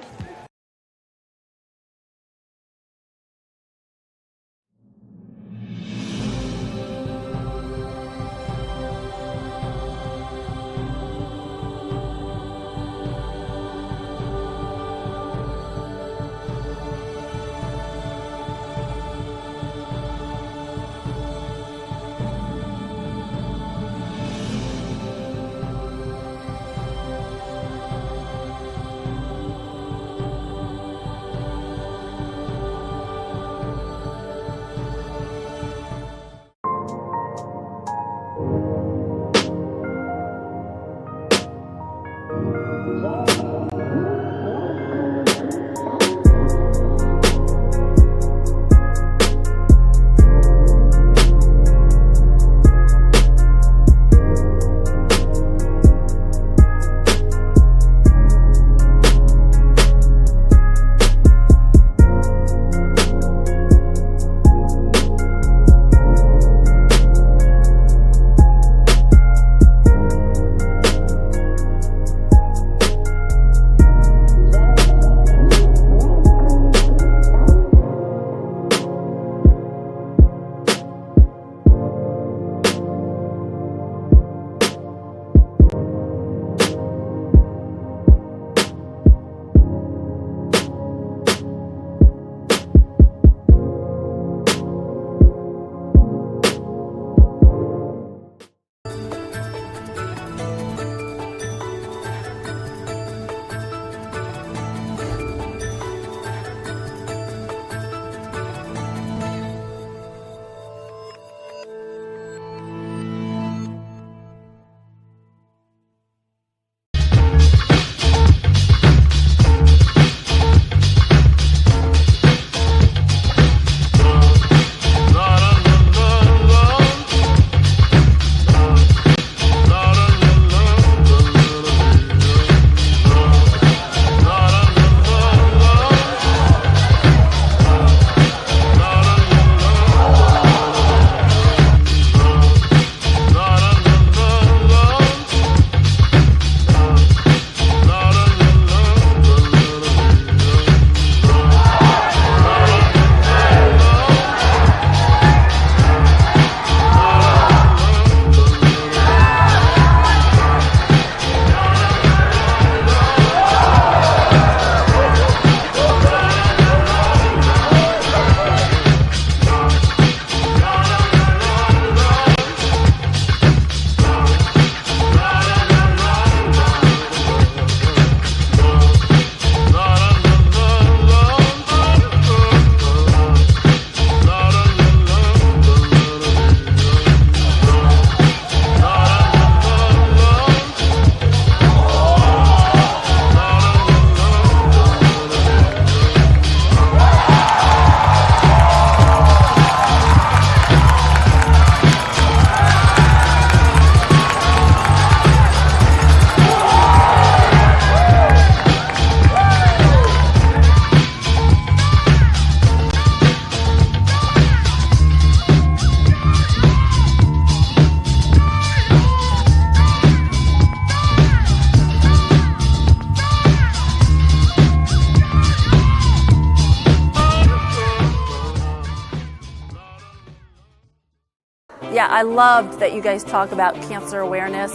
Yeah, I loved that you guys talk about cancer awareness,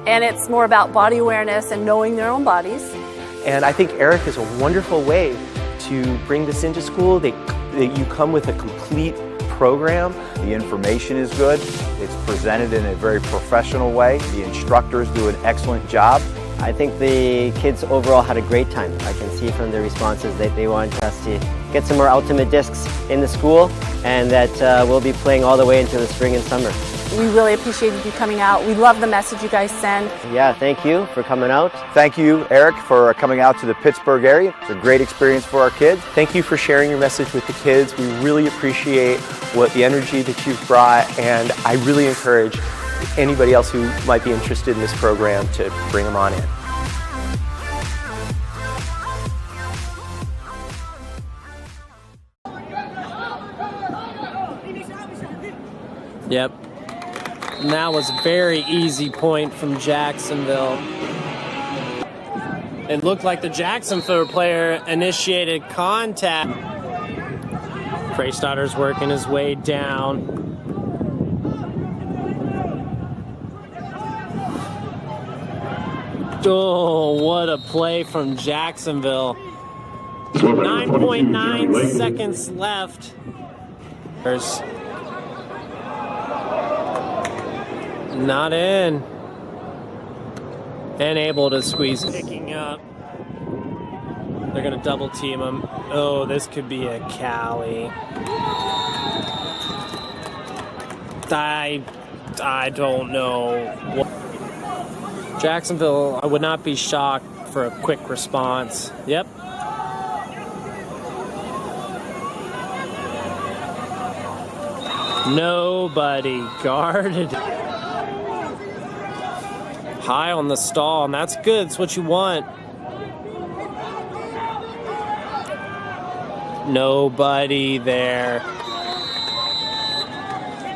and it's more about body awareness and knowing their own bodies. And I think Eric is a wonderful way to bring this into school. You come with a complete program. The information is good. It's presented in a very professional way. The instructors do an excellent job. I think the kids overall had a great time. I can see from their responses that they want us to get some more Ultimate discs in the school, and that we'll be playing all the way into the spring and summer. We really appreciated you coming out. We love the message you guys send. Yeah, thank you for coming out. Thank you, Eric, for coming out to the Pittsburgh area. It's a great experience for our kids. Thank you for sharing your message with the kids. We really appreciate the energy that you've brought, and I really encourage anybody else who might be interested in this program to bring them on in. Yep. And that was a very easy point from Jacksonville. It looked like the Jacksonville player initiated contact. Freystadter's working his way down. Oh, what a play from Jacksonville. 9.9 seconds left. There's not in. And able to squeeze. Picking up. They're going to double team him. Oh, this could be a Cali. I don't know. Jacksonville, I would not be shocked for a quick response. Yep. Nobody guarded. High on the stall, and that's good. It's what you want. Nobody there.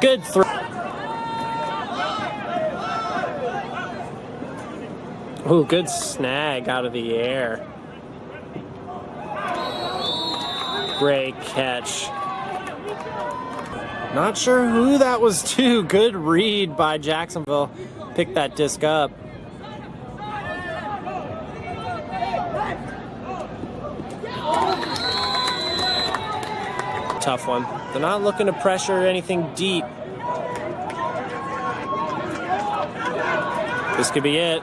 Good throw. Ooh, good snag out of the air. Great catch. Not sure who that was to. Good read by Jacksonville. Pick that disc up. Tough one. They're not looking to pressure anything deep. This could be it.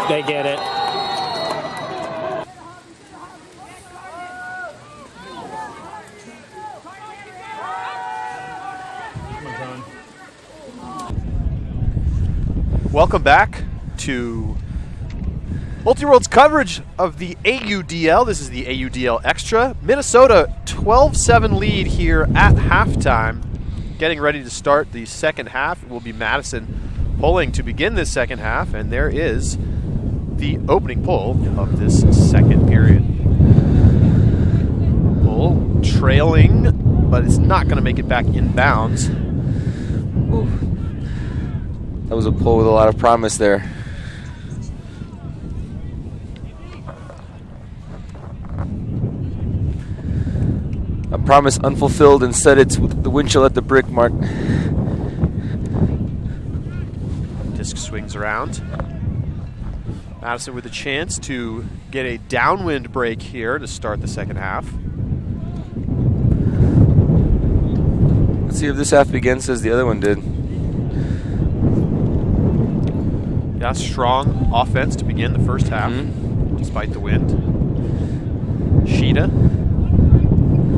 They get it. Welcome back to Multiworld's coverage of the AUDL. This is the AUDL Extra. Minnesota 12-7 lead here at halftime. Getting ready to start the second half. It will be Madison pulling to begin this second half, and there is the opening pull of this second period. Pull trailing, but it's not going to make it back in bounds. Ooh. That was a pull with a lot of promise there. A promise unfulfilled. Instead, it's the wind chill at the brick mark. Disc swings around. Madison with a chance to get a downwind break here to start the second half. Let's see if this half begins as the other one did. Yeah, strong offense to begin the first half, despite the wind. Sheeta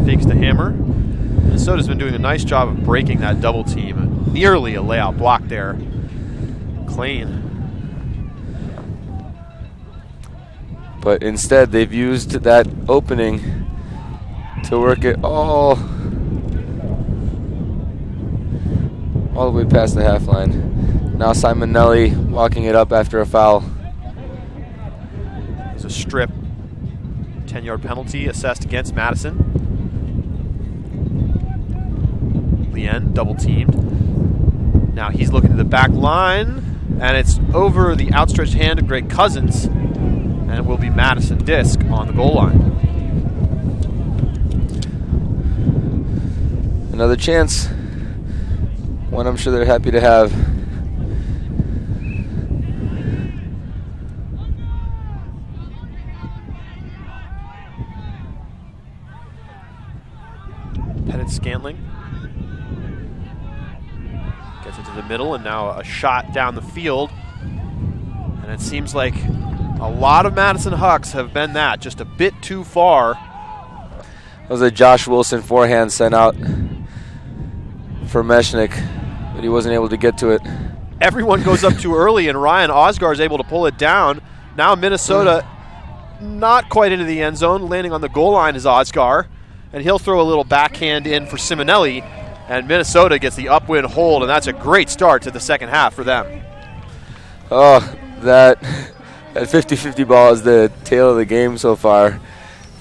fakes the hammer. Minnesota's been doing a nice job of breaking that double team. Nearly a layout block there. Clean. But instead, they've used that opening to work it all the way past the half line. Now Simonelli walking it up after a foul. There's a strip. 10-yard penalty assessed against Madison. Lien double teamed. Now he's looking to the back line, and it's over the outstretched hand of Greg Cousins, and it will be Madison disc on the goal line. Another chance. One I'm sure they're happy to have. Scantling gets into the middle, and now a shot down the field. And it seems like a lot of Madison Hucks have been that, just a bit too far. That was a Josh Wilson forehand sent out for Mechanix, but he wasn't able to get to it. Everyone goes up too early, and Ryan Osgar is able to pull it down. Now Minnesota not quite into the end zone. Landing on the goal line is Osgar, and he'll throw a little backhand in for Simonelli, and Minnesota gets the upwind hold, and that's a great start to the second half for them. Oh, that 50-50 ball is the tail of the game so far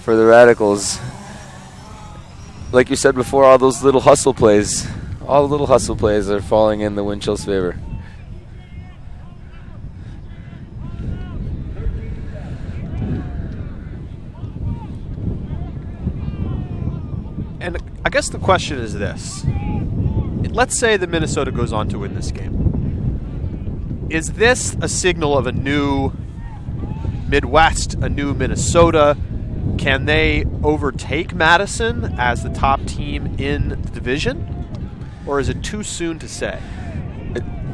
for the Radicals. Like you said before, all those little hustle plays, all the little hustle plays are falling in the Windchill's favor. And I guess the question is this. Let's say that Minnesota goes on to win this game. Is this a signal of a new Midwest, a new Minnesota? Can they overtake Madison as the top team in the division? Or is it too soon to say?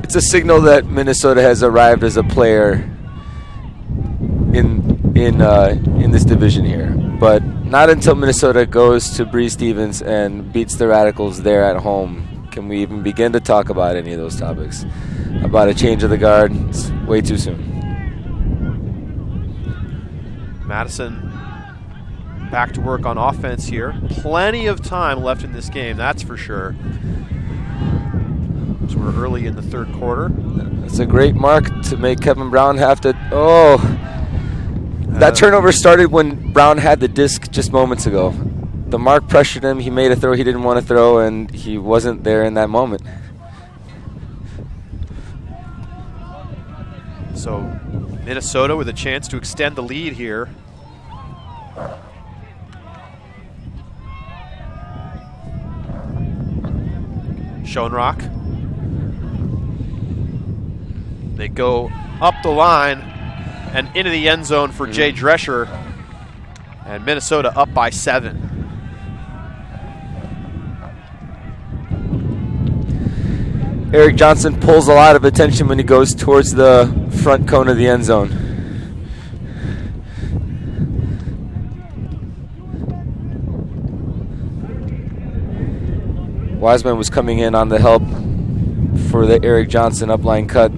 It's a signal that Minnesota has arrived as a player in this division here. But not until Minnesota goes to Bree Stevens and beats the Radicals there at home can we even begin to talk about any of those topics. About a change of the guard, it's way too soon. Madison back to work on offense here. Plenty of time left in this game, that's for sure. So we're early in the third quarter. It's a great mark to make Kevin Brown have to... Oh! That turnover started when Brown had the disc just moments ago. The mark pressured him. He made a throw he didn't want to throw, and he wasn't there in that moment. So Minnesota with a chance to extend the lead here. Schoenrock. They go up the line and into the end zone for Jay Drescher. And Minnesota up by 7. Eric Johnson pulls a lot of attention when he goes towards the front cone of the end zone. Wiseman was coming in on the help for the Eric Johnson upline cut.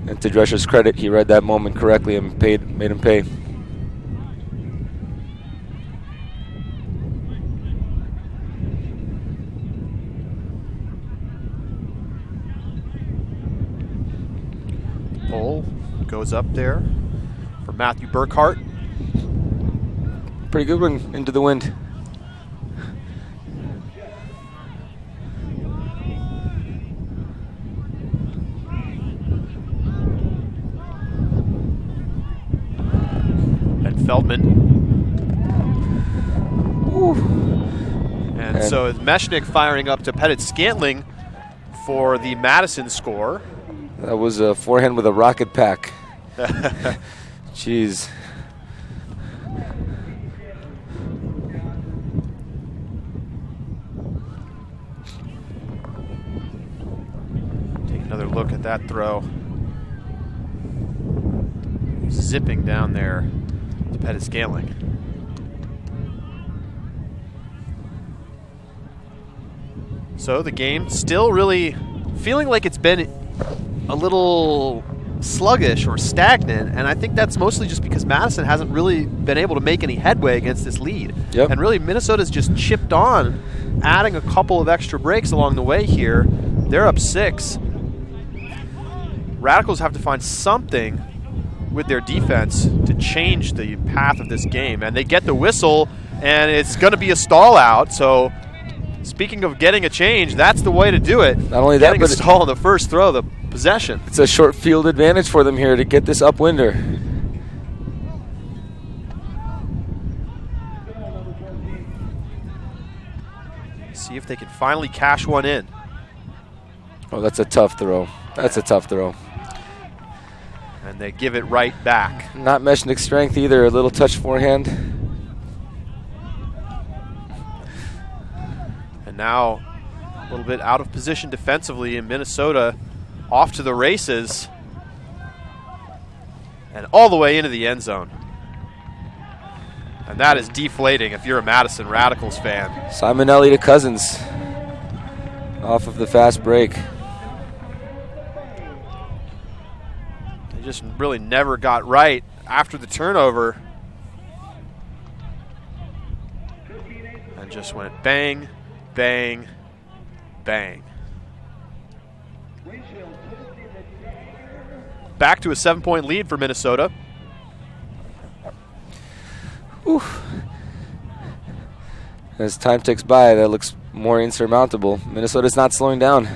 And to Drescher's credit, he read that moment correctly and made him pay. Pole goes up there for Matthew Burkhart. Pretty good one into the wind. And Feldman. Ooh. And so Mechanic firing up to Pettit Scantling for the Madison score. That was a forehand with a rocket pack. Jeez. Take another look at that throw. Zipping down there to Pettit Scantling. So the game still really feeling like it's been a little sluggish or stagnant, and I think that's mostly just because Madison hasn't really been able to make any headway against this lead. Yep. And really Minnesota's just chipped on, adding a couple of extra breaks along the way here. They're up 6. Radicals have to find something with their defense to change the path of this game, and they get the whistle, and it's going to be a stall out. So speaking of getting a change, that's the way to do it. Not only that, getting a stall on the first throw, the possession. It's a short field advantage for them here to get this upwinder. if they can finally cash one in. Oh, that's a tough throw. That's a tough throw. And they give it right back. Not Mechanix strength either. A little touch forehand. And now a little bit out of position defensively in Minnesota. Off to the races. And all the way into the end zone. And that is deflating if you're a Madison Radicals fan. Simonelli to Cousins. Off of the fast break. They just really never got right after the turnover. And just went bang, bang, bang. Back to a 7-point lead for Minnesota. Oof. As time ticks by, that looks more insurmountable. Minnesota's not slowing down.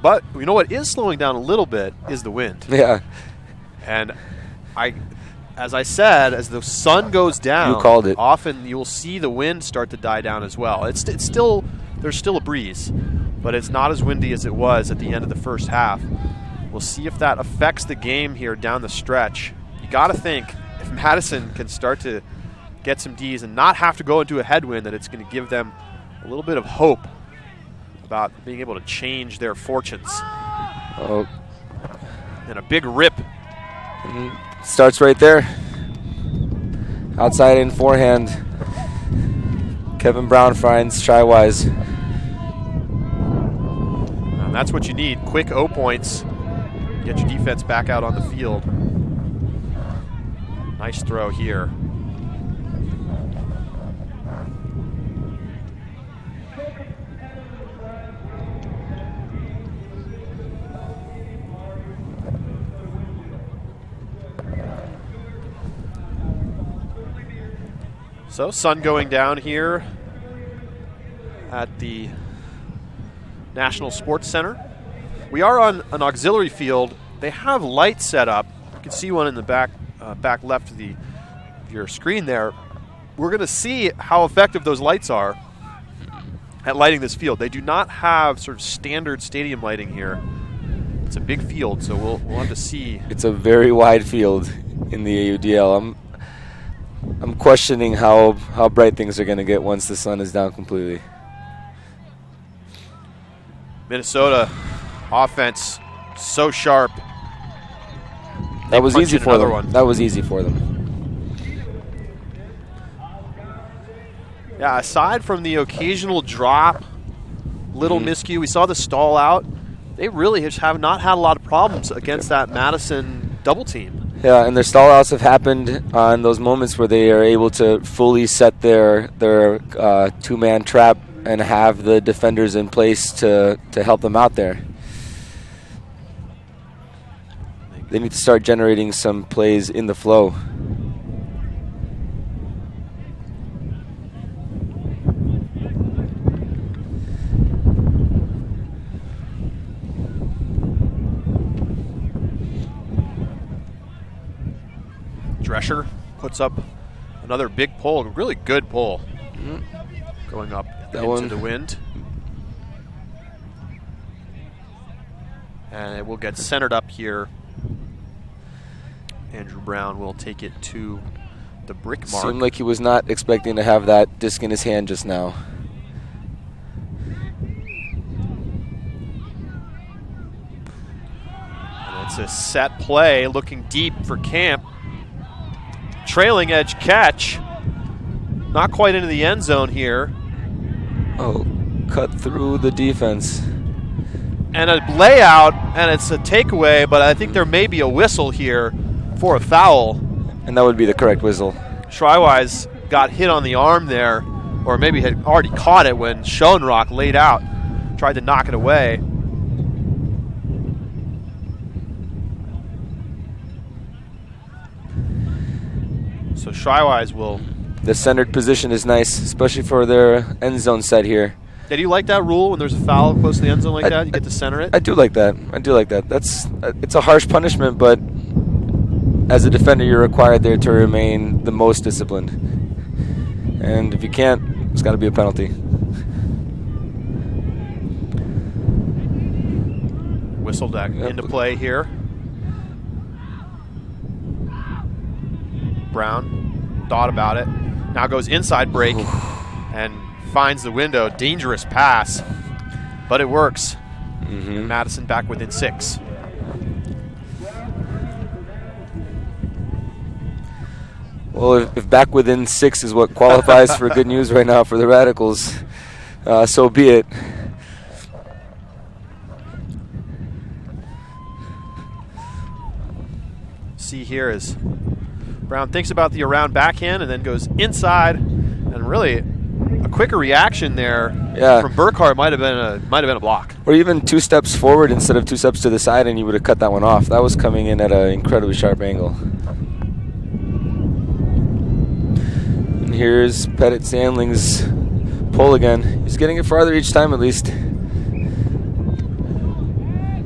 But you know what is slowing down a little bit is the wind. Yeah. And as I said, as the sun goes down, you called it. Often you'll see the wind start to die down as well. It's still, there's still a breeze, but it's not as windy as it was at the end of the first half. We'll see if that affects the game here down the stretch. You got to think if Madison can start to get some Ds and not have to go into a headwind, that it's going to give them a little bit of hope about being able to change their fortunes. Oh. And a big rip. Starts right there. Outside in forehand. Kevin Brown finds Shywise. And that's what you need. Quick O points. Get your defense back out on the field. Nice throw here. So, sun going down here at the National Sports Center. We are on an auxiliary field. They have lights set up. You can see one in the back left of your screen there. We're going to see how effective those lights are at lighting this field. They do not have sort of standard stadium lighting here. It's a big field, so we'll have to see. It's a very wide field in the AUDL. I'm questioning how bright things are going to get once the sun is down completely. Minnesota offense so sharp. That was easy for them. That was easy for them. Yeah, aside from the occasional drop, little miscue, we saw the stall out. They really have not had a lot of problems against that Madison double team. Yeah, and their stall outs have happened on those moments where they are able to fully set their two-man trap and have the defenders in place to help them out there. They need to start generating some plays in the flow. Drescher puts up another big pull, a really good pull. Going up into the wind. And it will get centered up here. Andrew Brown will take it to the brick mark. Seemed like he was not expecting to have that disc in his hand just now. And it's a set play, looking deep for Camp. Trailing edge catch. Not quite into the end zone here. Oh, cut through the defense. And a layout, and it's a takeaway, but I think there may be a whistle here for a foul. And that would be the correct whistle. Shywise got hit on the arm there, or maybe had already caught it when Schoenrock laid out, tried to knock it away. So Shywise will... The centered position is nice, especially for their end zone set here. Did you like that rule when there's a foul close to the end zone like that? You get to center it? I do like that. I do like that. It's a harsh punishment, but as a defender, you're required there to remain the most disciplined. And if you can't, it's got to be a penalty. whistled into play here. Brown thought about it. Now goes inside break and finds the window. Dangerous pass, but it works. And Madison back within 6. Well, if back within 6 is what qualifies for good news right now for the Radicals, so be it. See here is Brown thinks about the around backhand and then goes inside, and really a quicker reaction there from Burkhardt might have been a block. Or even 2 steps forward instead of 2 steps to the side, and you would have cut that one off. That was coming in at an incredibly sharp angle. And here's Pettit Sandling's pull again. He's getting it farther each time at least.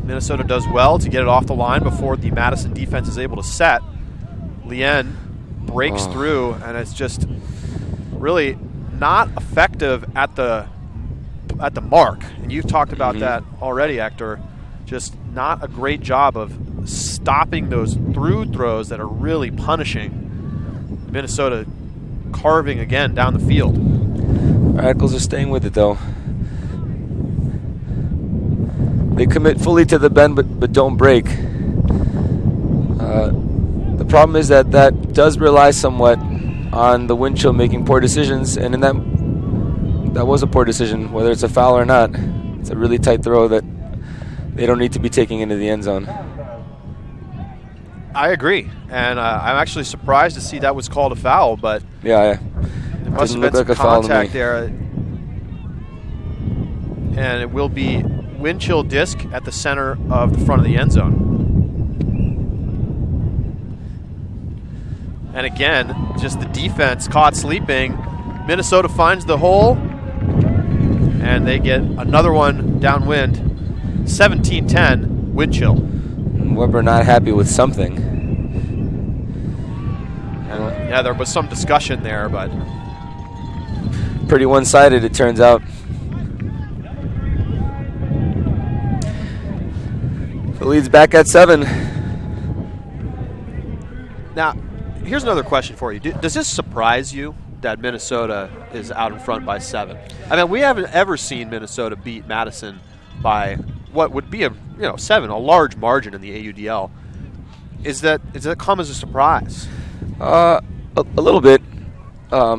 Minnesota does well to get it off the line before the Madison defense is able to set. Lien breaks through, and it's just really not effective at the mark. And you've talked about that already, Hector. Just not a great job of stopping those through throws that are really punishing. Minnesota carving again down the field. Radicals are staying with it though. They commit fully to the bend, but don't break. The problem is that does rely somewhat on the wind chill making poor decisions, and in that was a poor decision, whether it's a foul or not. It's a really tight throw that they don't need to be taking into the end zone. I agree, and I'm actually surprised to see that was called a foul, but yeah, there must have been some contact there. And it will be wind chill disc at the center of the front of the end zone. And again, just the defense caught sleeping. Minnesota finds the hole, and they get another one downwind. 17-10, wind chill. Weber not happy with something. And yeah, there was some discussion there, but pretty one-sided, it turns out. The lead's back at 7. Now, here's another question for you. Does this surprise you that Minnesota is out in front by 7? I mean, we haven't ever seen Minnesota beat Madison by what would be 7, a large margin in the AUDL. Does that come as a surprise? A little bit. A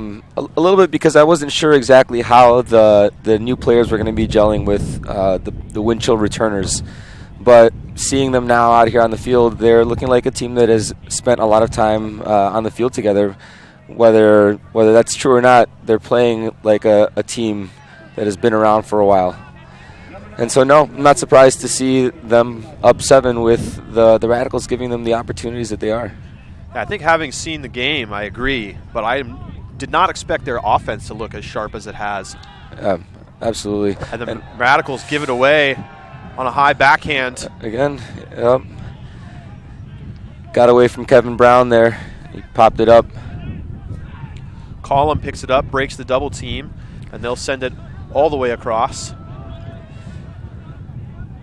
little bit, because I wasn't sure exactly how the new players were going to be gelling with the wind chill returners. But seeing them now out here on the field, they're looking like a team that has spent a lot of time on the field together. Whether that's true or not, they're playing like a team that has been around for a while. And so, no, I'm not surprised to see them up 7 with the Radicals giving them the opportunities that they are. I think having seen the game, I agree, but I did not expect their offense to look as sharp as it has. Absolutely. And the Radicals give it away on a high backhand. Again, yep. Got away from Kevin Brown there. He popped it up. Collin picks it up, breaks the double team, and they'll send it all the way across.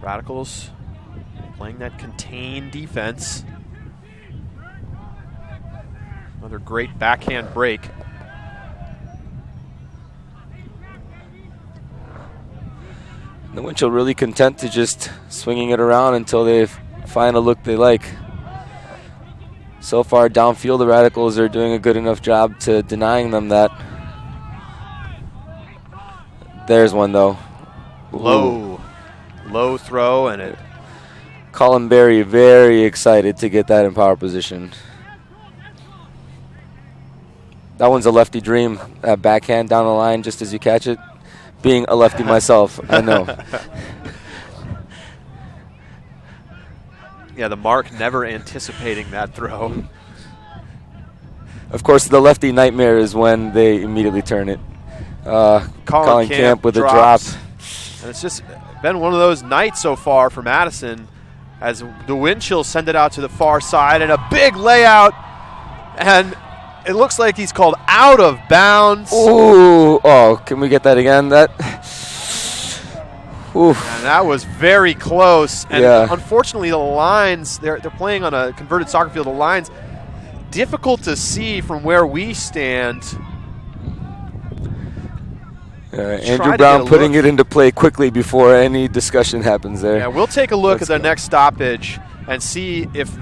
Radicals playing that contained defense. Another great backhand break. The wind chill really content to just swinging it around until they find a look they like. So far downfield, the Radicals are doing a good enough job to denying them that. There's one though. Low throw, and it. Colin Berry very excited to get that in power position. That one's a lefty dream. Backhand down the line just as you catch it. Being a lefty myself, I know. Yeah, the mark never anticipating that throw. Of course, the lefty nightmare is when they immediately turn it. Colin Camp with drops. a drop. And it's just been one of those nights so far for Madison as the wind chill send it out to the far side, and a big layout, and it looks like he's called out of bounds. Ooh, can we get that again? Oof. And that was very close. And Yeah. unfortunately, the lines, they're playing on a converted soccer field. The lines, difficult to see from where we stand. Andrew Brown putting it into play quickly before any discussion happens there. Yeah, we'll take a look at the next stoppage and see if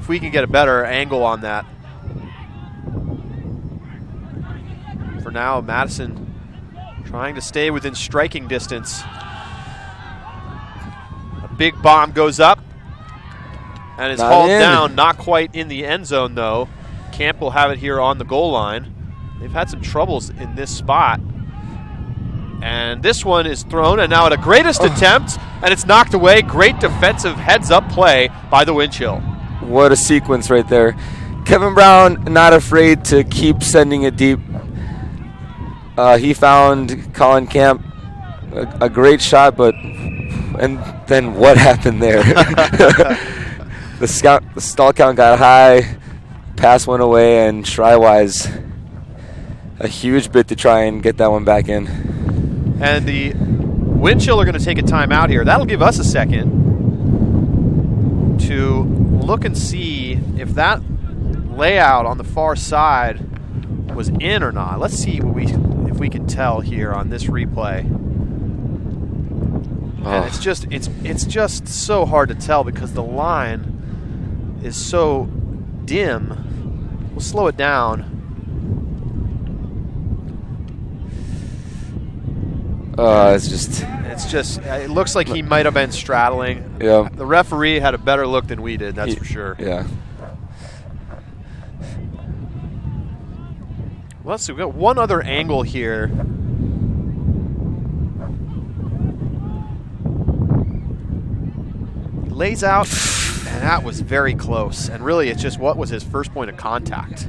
we can get a better angle on that. For now, Madison trying to stay within striking distance. A big bomb goes up and is hauled down. Not quite in the end zone, though. Camp will have it here on the goal line. They've had some troubles in this spot. And this one is thrown, and now at a greatest attempt, and it's knocked away. Great defensive heads-up play by the Winchill. What a sequence right there. Kevin Brown not afraid to keep sending it deep. He found Colin Camp a great shot, and then what happened there? The stall count got high, pass went away, and try-wise, a huge bit to try and get that one back in. And the Winchill are going to take a timeout here. That'll give us a second to look and see if that layout on the far side was in or not. Let's see if we can tell here on this replay. And it's just so hard to tell because the line is so dim. We'll slow it down. It looks like he might have been straddling. Yeah. The referee had a better look than we did, that's for sure. Yeah. Well, let's see, we've got one other angle here. He lays out, and that was very close. And really, it's just what was his first point of contact.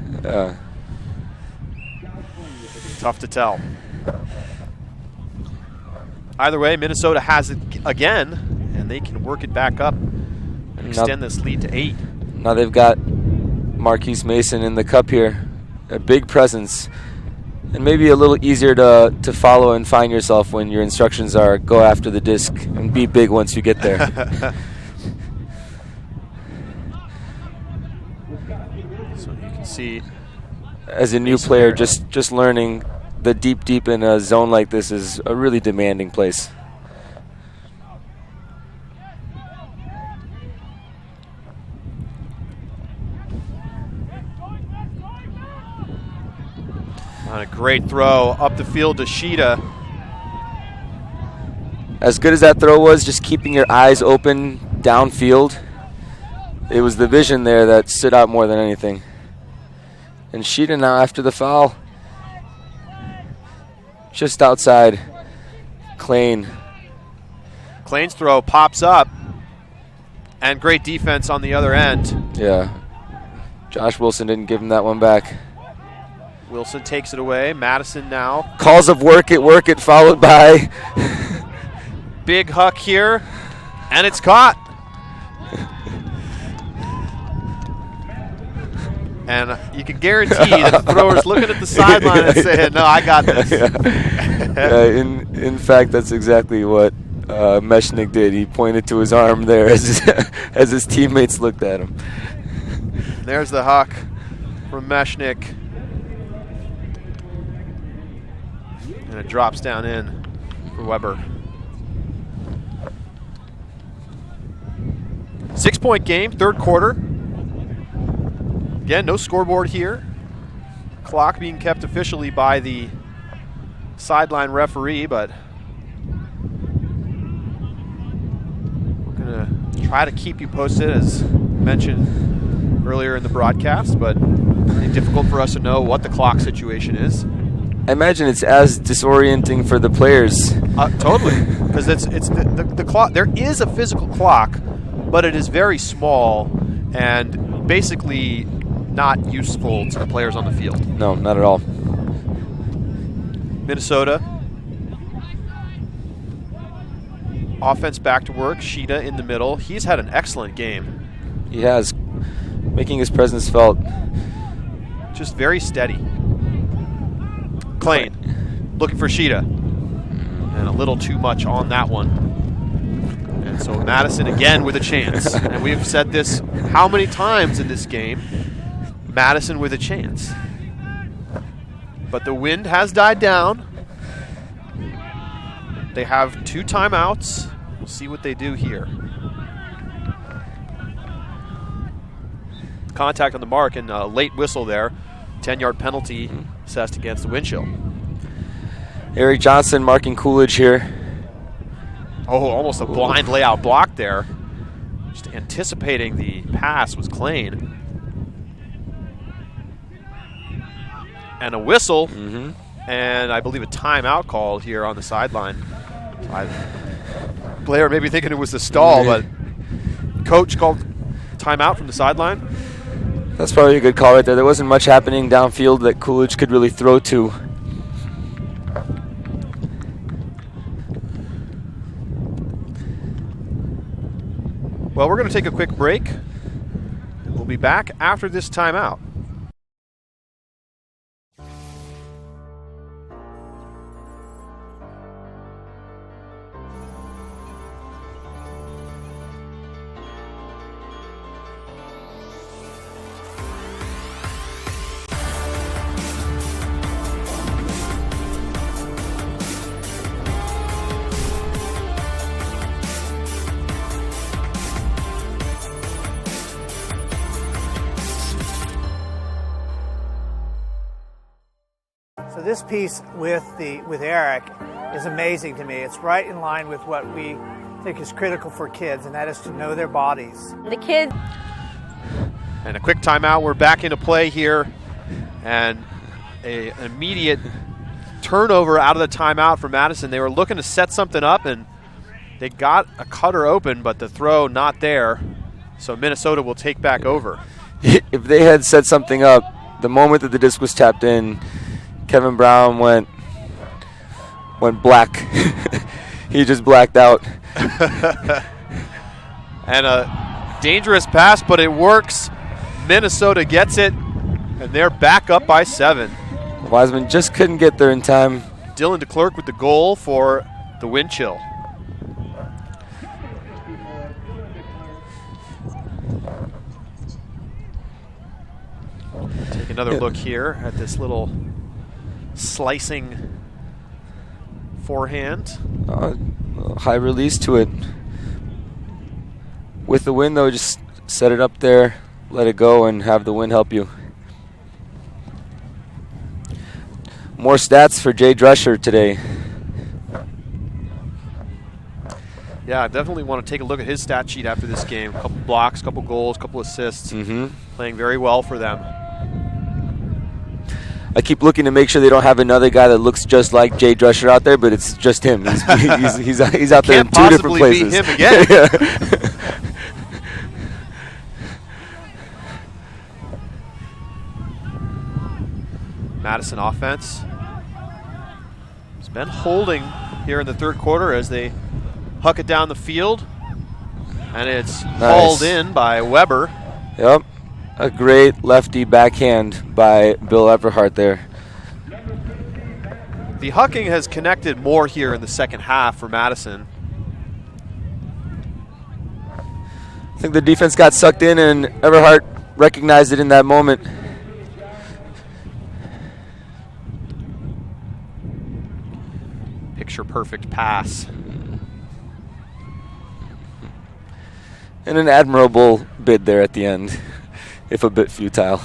Tough to tell. Either way, Minnesota has it again, and they can work it back up and extend this lead to 8. Now they've got Marquise Mason in the cup here. A big presence, and maybe a little easier to follow and find yourself when your instructions are go after the disc and be big once you get there. So you can see, as a new player, just learning the deep in a zone like this is a really demanding place. On a great throw up the field to Sheeta. As good as that throw was, just keeping your eyes open downfield, it was the vision there that stood out more than anything. And Sheeta now after the foul, just outside Klain. Klain's throw pops up, and great defense on the other end. Yeah. Josh Wilson didn't give him that one back. Wilson takes it away. Madison now. Calls of work it, followed by big huck here, and it's caught. And you can guarantee that the thrower's looking at the sideline and saying, no, I got this. In fact, that's exactly what Mechanix did. He pointed to his arm there as his teammates looked at him. There's the huck from Mechanix. And it drops down in for Weber. 6-point game, third quarter. Again, no scoreboard here. Clock being kept officially by the sideline referee, but we're going to try to keep you posted, as mentioned earlier in the broadcast, but it's difficult for us to know what the clock situation is. I imagine it's as disorienting for the players. Totally, because it's the clock. There is a physical clock, but it is very small and basically not useful to the players on the field. No, not at all. Minnesota. Offense back to work. Sheeta in the middle. He's had an excellent game. He has, making his presence felt. Just very steady. Klain looking for Sheeta. and a little too much on that one. And so Madison again with a chance. And we've said this how many times in this game? Madison with a chance. But the wind has died down. They have 2 timeouts. We'll see what they do here. Contact on the mark and a late whistle there. 10-yard penalty assessed against the wind chill. Eric Johnson marking Coolidge here. Oh, almost a blind layout block there. Just anticipating the pass was Klain. And a whistle, and I believe a timeout call here on the sideline. Blair maybe thinking it was the stall, but coach called timeout from the sideline. That's probably a good call right there. There wasn't much happening downfield that Coolidge could really throw to. Well, we're going to take a quick break. We'll be back after this timeout. So this piece with Eric is amazing to me. It's right in line with what we think is critical for kids, and that is to know their bodies. The kids. And a quick timeout. We're back into play here, and an immediate turnover out of the timeout for Madison. They were looking to set something up, and they got a cutter open, but the throw not there. So Minnesota will take back over. If they had set something up, the moment that the disc was tapped in, Kevin Brown went black. He just blacked out. And a dangerous pass, but it works. Minnesota gets it, and they're back up by 7. Wiseman just couldn't get there in time. Dylan DeClerc with the goal for the wind chill. Take another look here at this little slicing forehand. High release to it. With the wind, though, just set it up there, let it go, and have the wind help you. More stats for Jay Drescher today. Yeah, I definitely want to take a look at his stat sheet after this game. A couple blocks, couple goals, couple assists. Playing very well for them. I keep looking to make sure they don't have another guy that looks just like Jay Drescher out there, but it's just him. He's out there in 2 different places. Can't possibly be him again. Madison offense has been holding here in the third quarter as they huck it down the field, and it's hauled in by Weber. Yep. A great lefty backhand by Bill Everhart there. The hucking has connected more here in the second half for Madison. I think the defense got sucked in, and Everhart recognized it in that moment. Picture perfect pass. And an admirable bid there at the end, if a bit futile.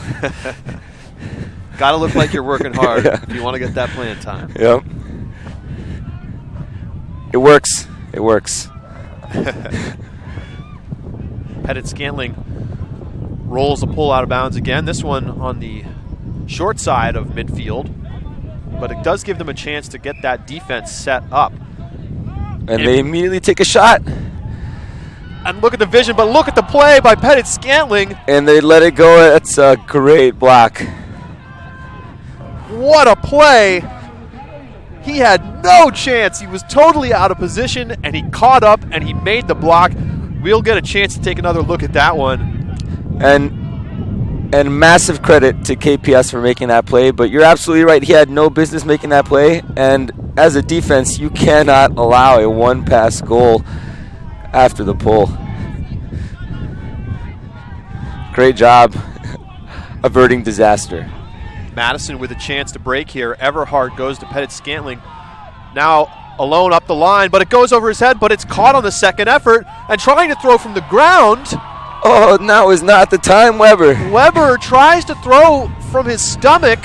Got to look like you're working hard if you want to get that playing time. Yep. It works. It works. Pettit Scantling rolls the pull out of bounds again. This one on the short side of midfield, but it does give them a chance to get that defense set up. And they immediately take a shot. And look at the vision, but look at the play by Pettit Scantling. And they let it go. It's a great block. What a play. He had no chance. He was totally out of position, and he caught up, and he made the block. We'll get a chance to take another look at that one. And massive credit to KPS for making that play, but you're absolutely right. He had no business making that play, and as a defense, you cannot allow a one-pass goal after the pull. Great job averting disaster. Madison with a chance to break here. Everhart goes to Pettit Scantling. Now alone up the line, but it goes over his head, but it's caught on the second effort and trying to throw from the ground. Oh, now is not the time, Weber. Weber tries to throw from his stomach,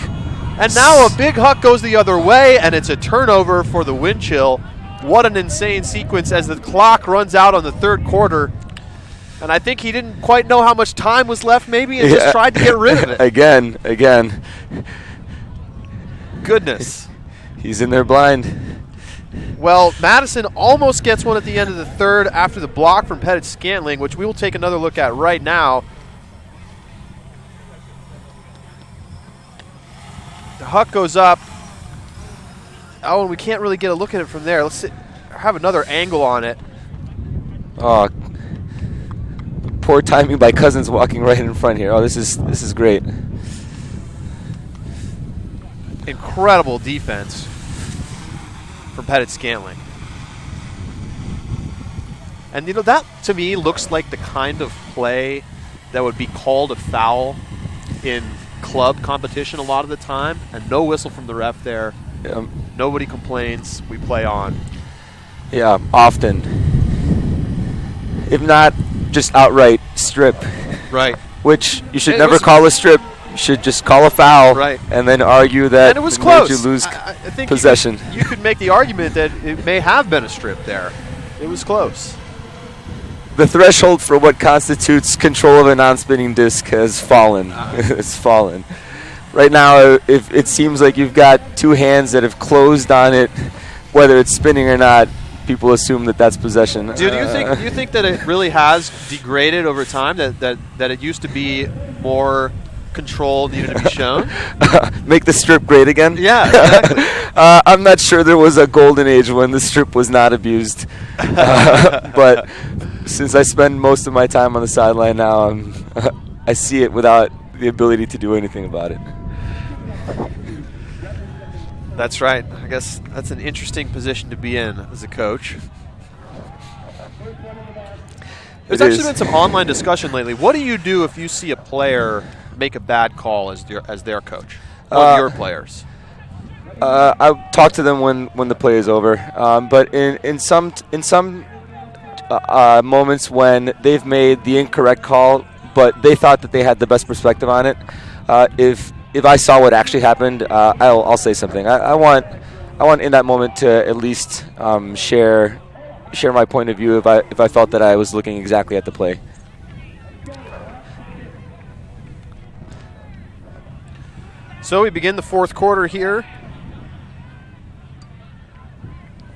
and now a big huck goes the other way, and it's a turnover for the wind chill. What an insane sequence as the clock runs out on the third quarter. And I think he didn't quite know how much time was left maybe and just tried to get rid of it. Again. Goodness. He's in there blind. Well, Madison almost gets one at the end of the third after the block from Pettit Scantling, which we will take another look at right now. The huck goes up. Oh, and we can't really get a look at it from there. Let's have another angle on it. Oh, poor timing by Cousins walking right in front here. Oh, this is great. Incredible defense from Pettit Scantling. And that to me looks like the kind of play that would be called a foul in club competition a lot of the time, and no whistle from the ref there. Yeah. Nobody complains. We play on. Yeah, often. If not, just outright strip. Right. Which you should never call a strip. You should just call a foul. Right. And then argue that and it was close. You lose I think possession. You could make the argument that it may have been a strip there. It was close. The threshold for what constitutes control of a non-spinning disc has fallen. It's fallen. Right now, if it seems like you've got two hands that have closed on it, whether it's spinning or not, people assume that that's possession. Dude, do you think that it really has degraded over time? That it used to be more control needed to be shown? Make the strip great again? Yeah, exactly. I'm not sure there was a golden age when the strip was not abused. But since I spend most of my time on the sideline now, I see it without the ability to do anything about it. That's right. I guess that's an interesting position to be in as a coach. There's actually been some online discussion lately. What do you do if you see a player make a bad call as their coach? One of your players. I talk to them when the play is over. But in some moments when they've made the incorrect call, but they thought that they had the best perspective on it, if I saw what actually happened, I'll say something. I want in that moment to at least share my point of view if I felt that I was looking exactly at the play. So we begin the fourth quarter here.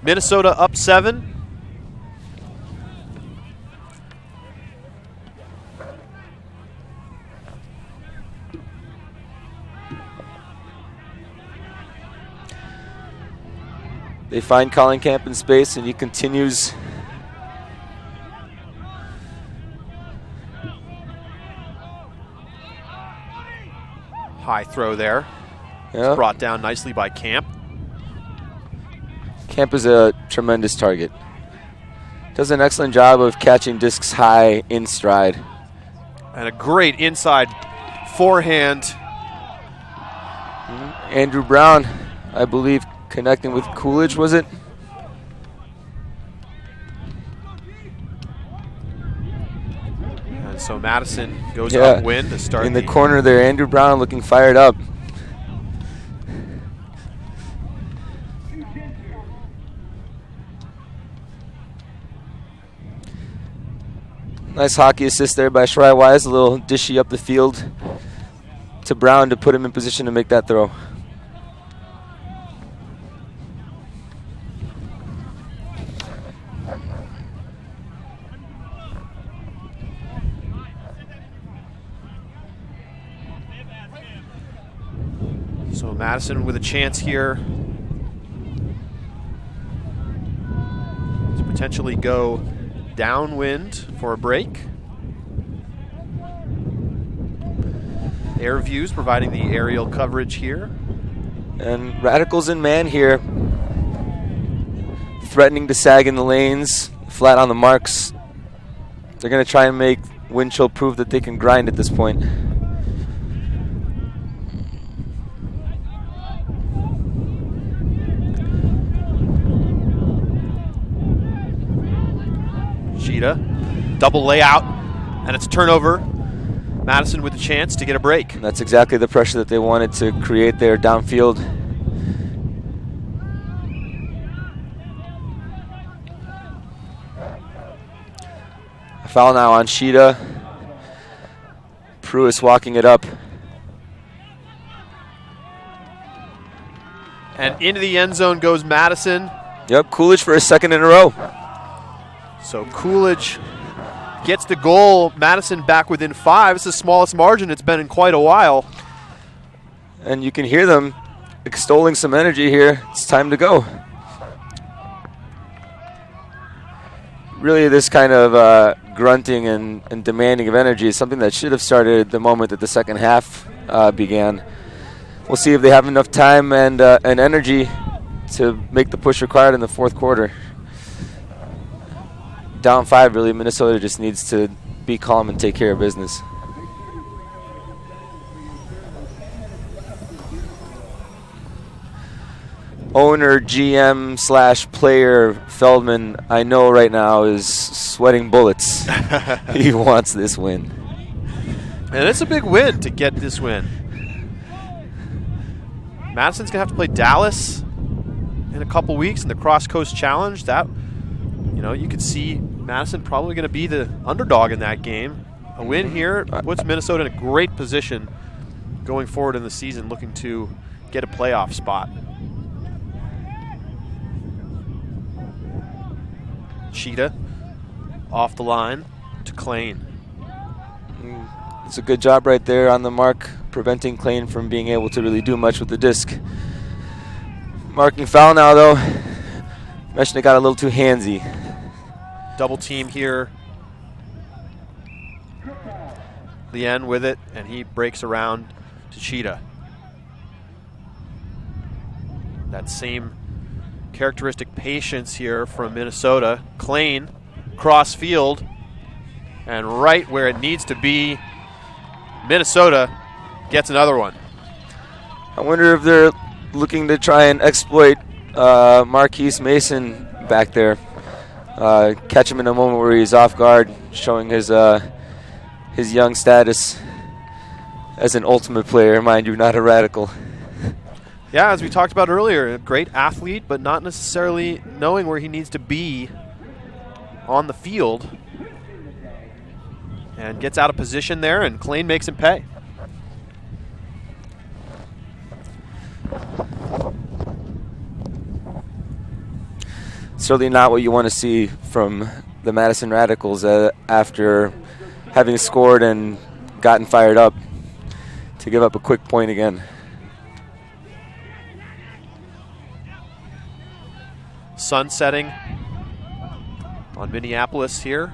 Minnesota up 7. They find Colin Camp in space, and he continues. High throw there. Yeah. It's brought down nicely by Camp. Camp is a tremendous target. Does an excellent job of catching discs high in stride. And a great inside forehand. Andrew Brown, I believe, connecting with Coolidge, was it? And so Madison goes upwind to start in the corner there. Andrew Brown looking fired up. Nice hockey assist there by Schreiwise. A little dishy up the field to Brown to put him in position to make that throw. So Madison with a chance here to potentially go downwind for a break. Air views providing the aerial coverage here. And Radicals in man here. threatening to sag in the lanes, flat on the marks. They're going to try and make Windchill prove that they can grind at this point. Sheeta, double layout, and it's turnover. Madison with a chance to get a break. And that's exactly the pressure that they wanted to create there downfield. A foul now on Sheeta. Pruis walking it up. And into the end zone goes Madison. Yep, Coolidge for a second in a row. So Coolidge gets the goal. Madison back within 5. It's the smallest margin it's been in quite a while. And you can hear them extolling some energy here. It's time to go. Really, this kind of grunting and demanding of energy is something that should have started the moment that the second half began. We'll see if they have enough time and energy to make the push required in the fourth quarter. Down 5, really, Minnesota just needs to be calm and take care of business. Owner, GM / player Feldman, I know right now, is sweating bullets. He wants this win. And it's a big win to get this win. Madison's going to have to play Dallas in a couple weeks in the Cross Coast Challenge. That, you know, you could see Madison probably going to be the underdog in that game. A win here puts Minnesota in a great position going forward in the season, looking to get a playoff spot. Sheeta off the line to Klein. It's a good job right there on the mark, preventing Klein from being able to really do much with the disc. Marking foul now, though. Mechanix got a little too handsy. Double team here. Lien with it, and he breaks around to Sheeta. That same characteristic patience here from Minnesota. Klein, cross field, and right where it needs to be, Minnesota gets another one. I wonder if they're looking to try and exploit Marquise Mason back there. Catch him in a moment where he's off guard, showing his young status as an ultimate player, mind you, not a radical. Yeah, as we talked about earlier, a great athlete, but not necessarily knowing where he needs to be on the field. And gets out of position there, and Klein makes him pay. Certainly not what you want to see from the Madison Radicals after having scored and gotten fired up to give up a quick point again. Sun setting on Minneapolis here.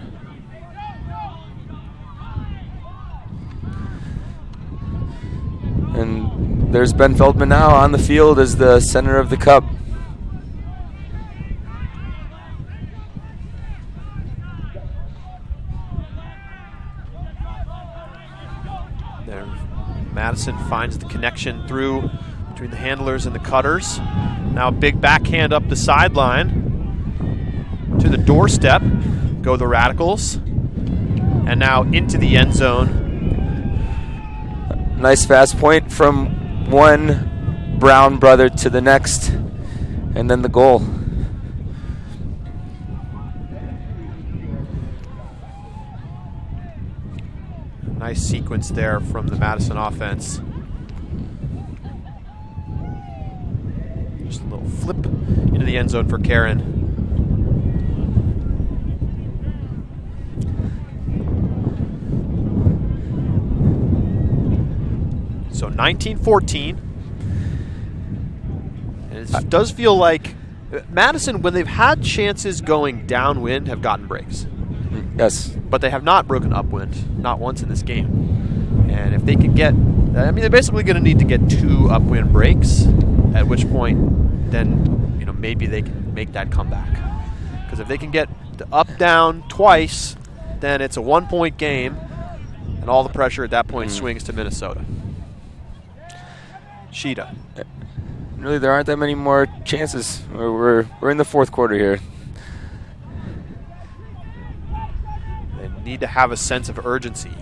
And there's Ben Feldman now on the field as the center of the cup. There, Madison finds the connection through between the handlers and the cutters. Now a big backhand up the sideline. To the doorstep go the Radicals. And now into the end zone. Nice fast point from one Brown brother to the next. And then the goal. Nice sequence there from the Madison offense. Just a little flip into the end zone for Karen. So 19-14. And it does feel like Madison, when they've had chances going downwind, have gotten breaks. Yes. But they have not broken upwind, not once in this game. And if they can get, I mean, they're basically going to need to get 2 upwind breaks, at which point then, you know, maybe they can make that comeback. Because if they can get the up-down twice, then it's a 1-point game, and all the pressure at that point swings to Minnesota. Sheeta. Really, there aren't that many more chances. We're in the fourth quarter here. They need to have a sense of urgency.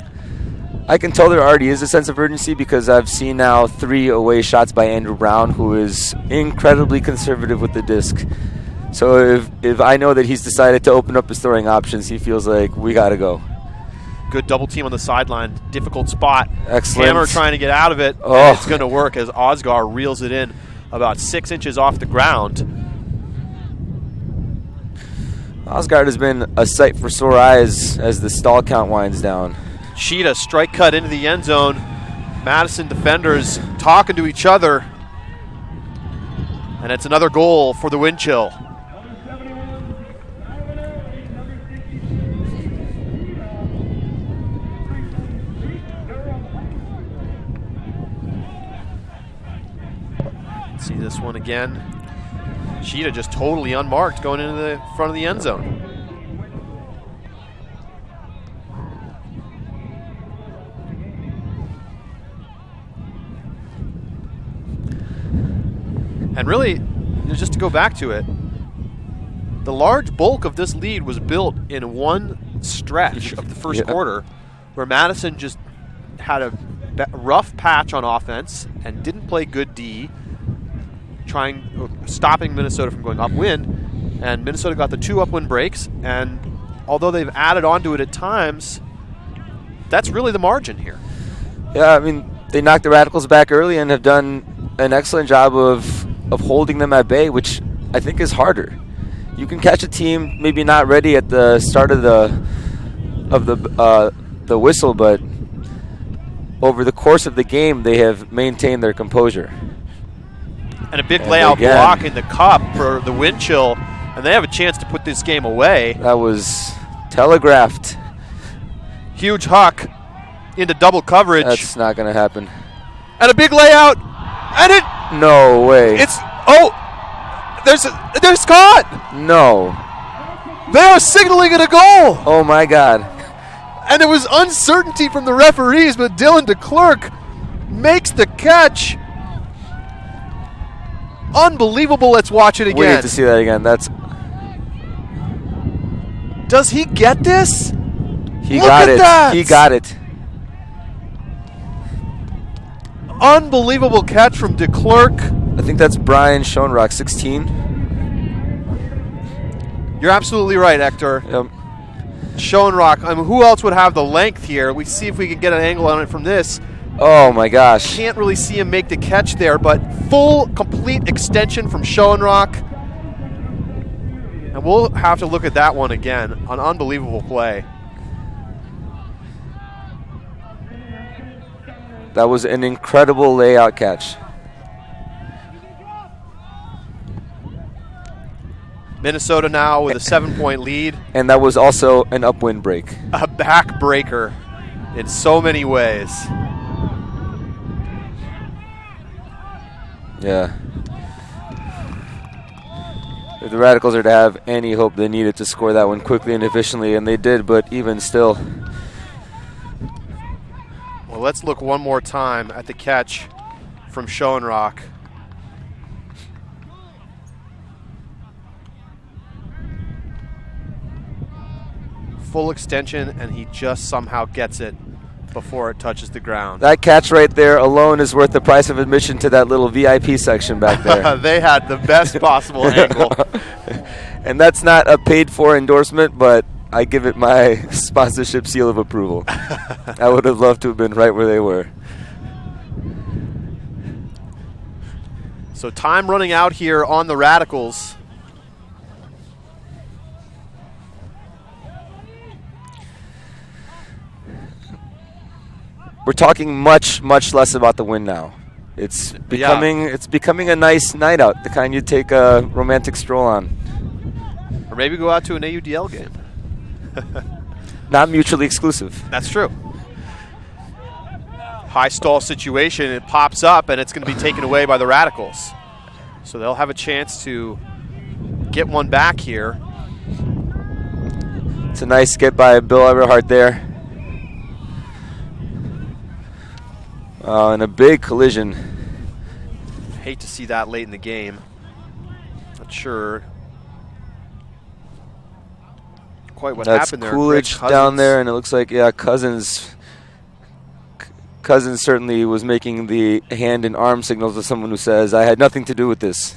I can tell there already is a sense of urgency because I've seen now 3 away shots by Andrew Brown, who is incredibly conservative with the disc. So if I know that he's decided to open up his throwing options, he feels like we got to go. Good double team on the sideline. Difficult spot. Excellent. Hammer trying to get out of it. Oh. And it's going to work as Osgar reels it in about 6 inches off the ground. Osgard has been a sight for sore eyes as the stall count winds down. Sheeta strike cut into the end zone. Madison defenders talking to each other. And it's another goal for the wind chill. See this one again. Sheeta just totally unmarked going into the front of the end zone. And really, just to go back to it, the large bulk of this lead was built in one stretch of the first quarter where Madison just had a rough patch on offense and didn't play good D, stopping Minnesota from going upwind, and Minnesota got the 2 upwind breaks, and although they've added onto it at times, that's really the margin here. Yeah, I mean, they knocked the Radicals back early and have done an excellent job of holding them at bay, which I think is harder. You can catch a team maybe not ready at the start of the whistle, but over the course of the game, they have maintained their composure. And a big layout block in the cup for the wind chill, and they have a chance to put this game away. That was telegraphed. Huge huck into double coverage. That's not going to happen. And a big layout, and it. No way. It's they're caught. No. They are signaling it a goal. Oh my God. And there was uncertainty from the referees, but Dylan DeClercq makes the catch. Unbelievable. Let's watch it again. We need to see that again. Does he get this? He got it. That. He got it. Unbelievable catch from DeClercq. I think that's Brian Schoenrock, 16. You're absolutely right, Hector. Yep. Schoenrock. I mean, who else would have the length here? We see if we can get an angle on it from this. Oh my gosh. Can't really see him make the catch there, but full, complete extension from Schoenrock. And we'll have to look at that one again. An unbelievable play. That was an incredible layout catch. Minnesota now with a 7-point lead. And that was also an upwind break. A backbreaker in so many ways. Yeah. If the Radicals are to have any hope, they needed to score that one quickly and efficiently, and they did, but even still. Well, let's look one more time at the catch from Schoenrock. Full extension, and he just somehow gets it before it touches the ground. That catch right there alone is worth the price of admission to that little VIP section back there. They had the best possible angle. And that's not a paid-for endorsement, but I give it my sponsorship seal of approval. I would have loved to have been right where they were. So time running out here on the Radicals. We're talking much, much less about the win now. It's becoming a nice night out, the kind you take a romantic stroll on. Or maybe go out to an AUDL game. Not mutually exclusive. That's true. High stall situation, it pops up, and it's going to be taken away by the Radicals. So they'll have a chance to get one back here. It's a nice get by Bill Everhart there. And a big collision. Hate to see that late in the game. Not sure quite what That's happened there. Coolidge down there, and it looks like, yeah, Cousins certainly was making the hand and arm signals to someone who says, I had nothing to do with this.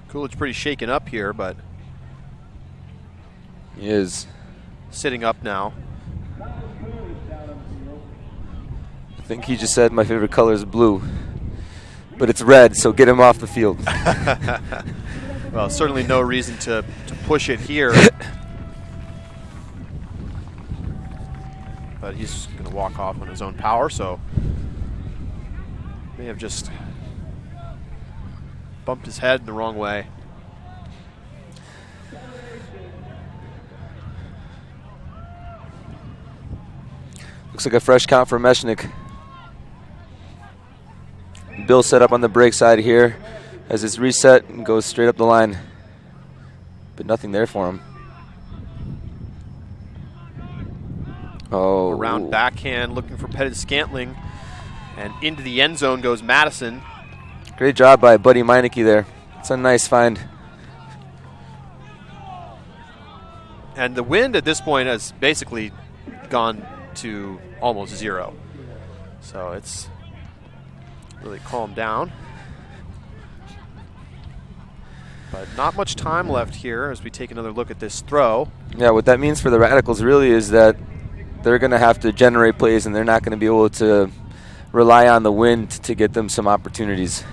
Coolidge pretty shaken up here, but he is sitting up now. I think he just said my favorite color is blue, but it's red, so get him off the field. Well, certainly no reason to push it here. But he's going to walk off on his own power, so may have just bumped his head the wrong way. Looks like a fresh count for Mechanix. Bill set up on the brake side here as it's reset and goes straight up the line. But nothing there for him. Oh. Around backhand looking for Pettit Scantling. And into the end zone goes Madison. Great job by Buddy Meineke there. It's a nice find. And the wind at this point has basically gone to almost zero. So it's really calmed down. But not much time left here as we take another look at this throw. Yeah, what that means for the Radicals really is that they're going to have to generate plays, and they're not going to be able to rely on the wind to get them some opportunities.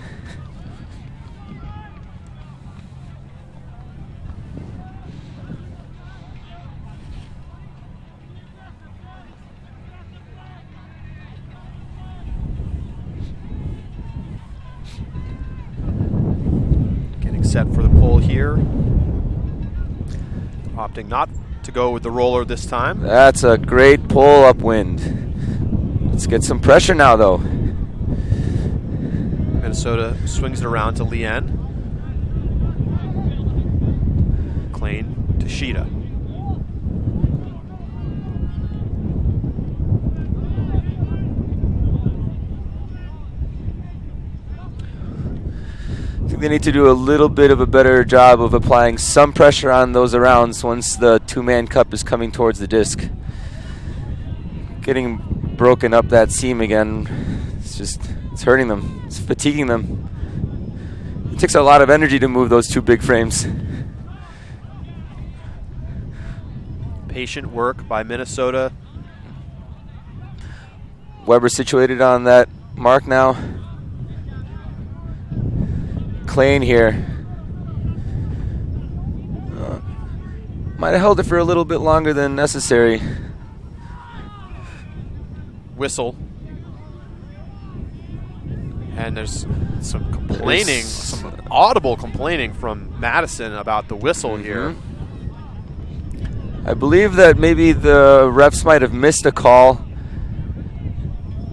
Set for the pull here. Opting not to go with the roller this time. That's a great pull upwind. Let's get some pressure now, though. Minnesota swings it around to Lien. McLean to Sheeta. I think they need to do a little bit of a better job of applying some pressure on those arounds once the two-man cup is coming towards the disc. Getting broken up that seam again, it's hurting them. It's fatiguing them. It takes a lot of energy to move those two big frames. Patient work by Minnesota. Weber situated on that mark now. Klein here. Might have held it for a little bit longer than necessary. Whistle. And there's some complaining, some audible complaining from Madison about the whistle here. I believe that maybe the refs might have missed a call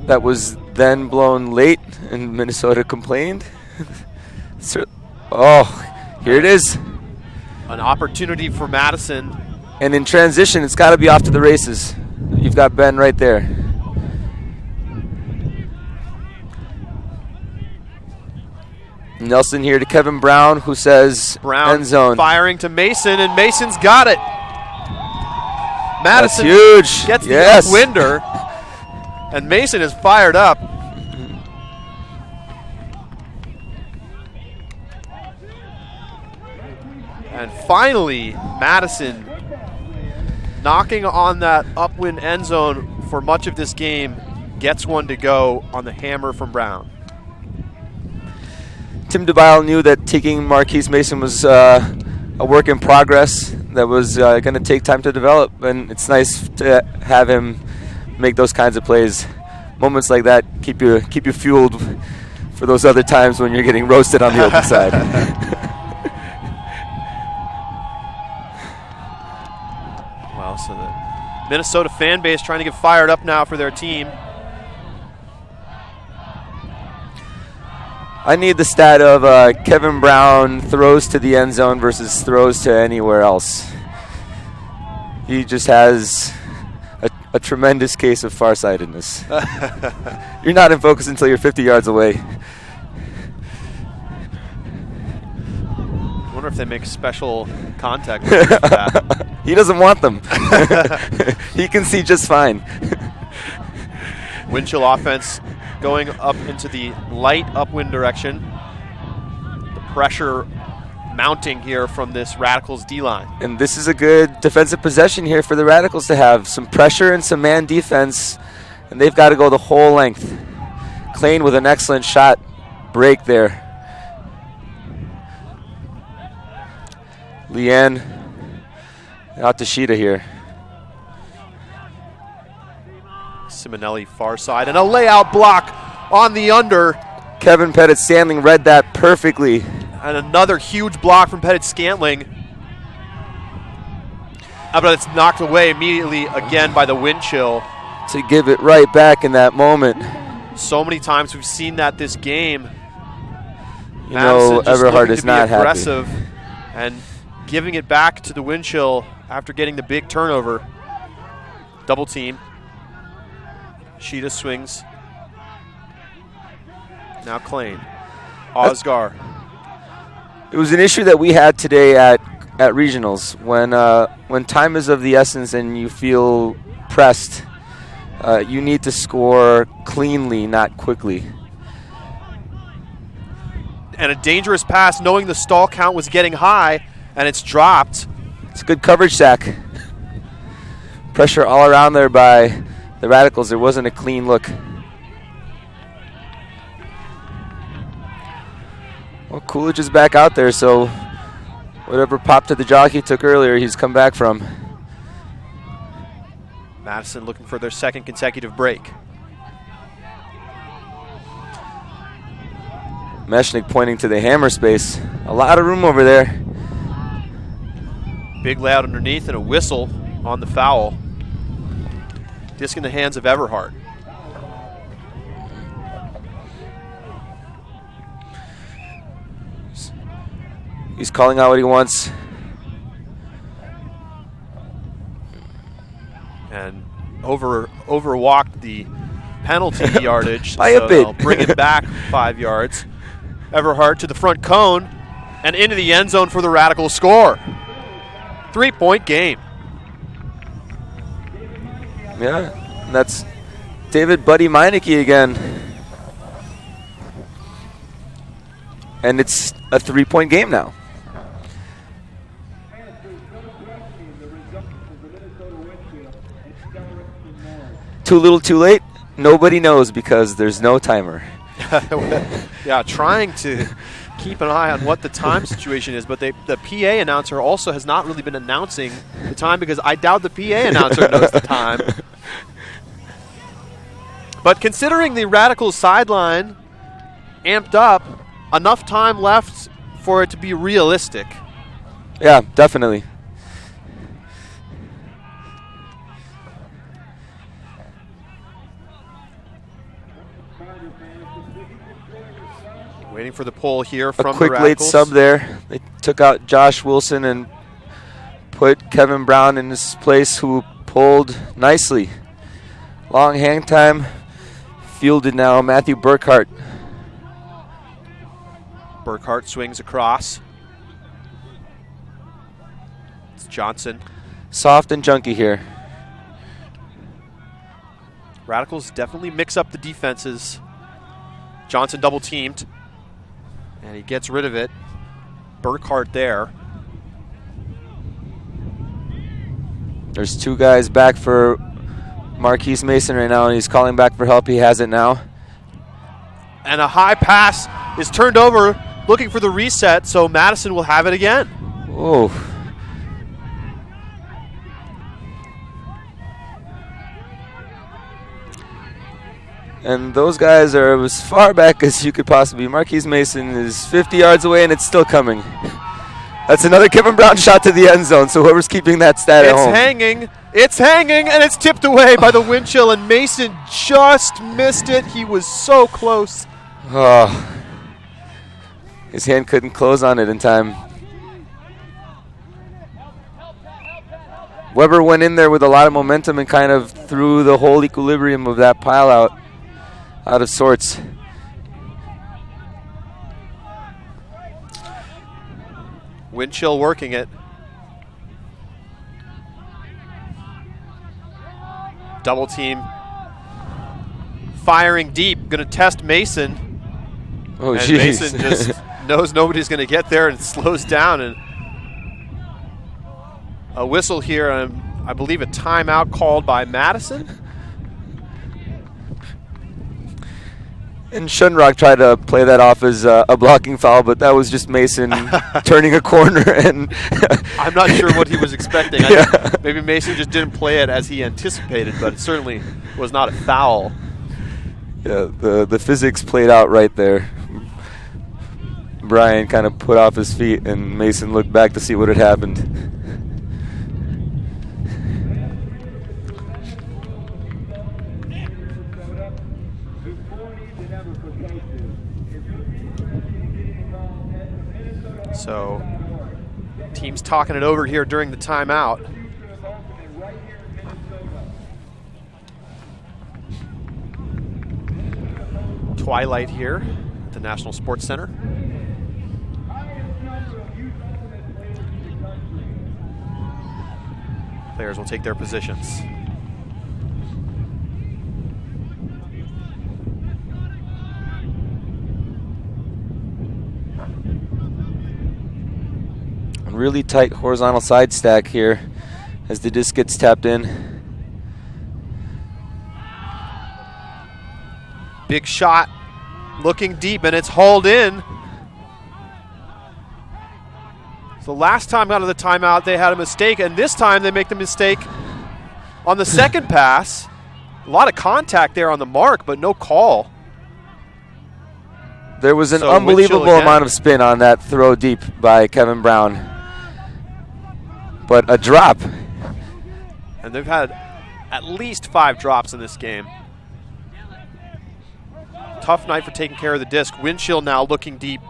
that was then blown late and Minnesota complained. Oh, here it is. An opportunity for Madison. And in transition, it's got to be off to the races. You've got Ben right there. Nelson here to Kevin Brown, who says Brown end zone. Firing to Mason, and Mason's got it. Madison That's huge. Gets the upwinder, and Mason is fired up. And finally, Madison knocking on that upwind end zone for much of this game, gets one to go on the hammer from Brown. Tim DeBile knew that taking Marquise Mason was a work in progress that was going to take time to develop, and it's nice to have him make those kinds of plays. Moments like that keep you fueled for those other times when you're getting roasted on the open side. Well, so the Minnesota fan base trying to get fired up now for their team. I need the stat of Kevin Brown throws to the end zone versus throws to anywhere else. He just has a tremendous case of farsightedness. You're not in focus until you're 50 yards away. I wonder if they make special contact for that. He doesn't want them. He can see just fine. Wind chill offense going up into the light upwind direction. The pressure mounting here from this Radicals D-line. And this is a good defensive possession here for the Radicals to have. Some pressure and some man defense, and they've got to go the whole length. Klein with an excellent shot break there. Leanne out to Sheeta here. Simonelli far side, and a layout block on the under. Kevin Pettit-Scantling read that perfectly. And another huge block from Pettit-Scantling. But it's knocked away immediately again by the wind chill. To give it right back in that moment. So many times we've seen that this game. You know, Everhart is not happy. Aggressive and giving it back to the wind chill after getting the big turnover. Double team. Sheeta swings. Now Klein. Osgar. It was an issue that we had today at regionals when time is of the essence and you feel pressed. You need to score cleanly, not quickly. And a dangerous pass, knowing the stall count was getting high, and it's dropped. It's a good coverage sack. Pressure all around there by the Radicals. There wasn't a clean look. Well, Coolidge is back out there, so whatever pop to the jockey took earlier, he's come back from. Madison looking for their second consecutive break. Mechanic pointing to the hammer space. A lot of room over there. Big layout underneath and a whistle on the foul. Disc in the hands of Everhart. He's calling out what he wants. And overwalked the penalty yardage. By so a bit. They'll bring it back 5 yards. Everhart to the front cone and into the end zone for the Radicals score. 3-point game. Yeah, and that's David Buddy Meineke again. And it's a 3-point game now. Too little, too late? Nobody knows because there's no timer. Yeah, trying to keep an eye on what the time situation is, but the PA announcer also has not really been announcing the time because I doubt the PA announcer knows the time. But considering the Radicals sideline amped up, enough time left for it to be realistic. Yeah, definitely. Waiting for the pull here from a quick the Radicals. Late sub there. They took out Josh Wilson and put Kevin Brown in his place, who pulled nicely. Long hang time. Fielded now, Matthew Burkhart. Burkhart swings across. It's Johnson. Soft and junky here. Radicals definitely mix up the defenses. Johnson double teamed. And he gets rid of it. Burkhart there. There's two guys back for Marquise Mason right now, and he's calling back for help. He has it now. And a high pass is turned over, looking for the reset, so Madison will have it again. Oh. And those guys are as far back as you could possibly. Marquise Mason is 50 yards away, and it's still coming. That's another Kevin Brown shot to the end zone, so whoever's keeping that stat at home. It's hanging, and it's tipped away by the wind chill, and Mason just missed it. He was so close. Oh, his hand couldn't close on it in time. Weber went in there with a lot of momentum and kind of threw the whole equilibrium of that pile out of sorts. Wind chill working it. Double team. Firing deep. Going to test Mason. Oh, and geez. Mason just knows nobody's going to get there and slows down. And a whistle here, and I believe a timeout called by Madison. And Shunrock tried to play that off as a blocking foul, but that was just Mason turning a corner. And I'm not sure what he was expecting. I think maybe Mason just didn't play it as he anticipated, but it certainly was not a foul. Yeah, the physics played out right there. Brian kind of put off his feet, and Mason looked back to see what had happened. So, teams talking it over here during the timeout. Twilight here at the National Sports Center. Players will take their positions. Really tight horizontal side stack here as the disc gets tapped in. Big shot, looking deep, and it's hauled in. So last time out of the timeout, they had a mistake, and this time they make the mistake on the second pass. A lot of contact there on the mark, but no call. There was an unbelievable amount of spin on that throw deep by Kevin Brown. But a drop. And they've had at least 5 drops in this game. Tough night for taking care of the disc. Wind chill now looking deep.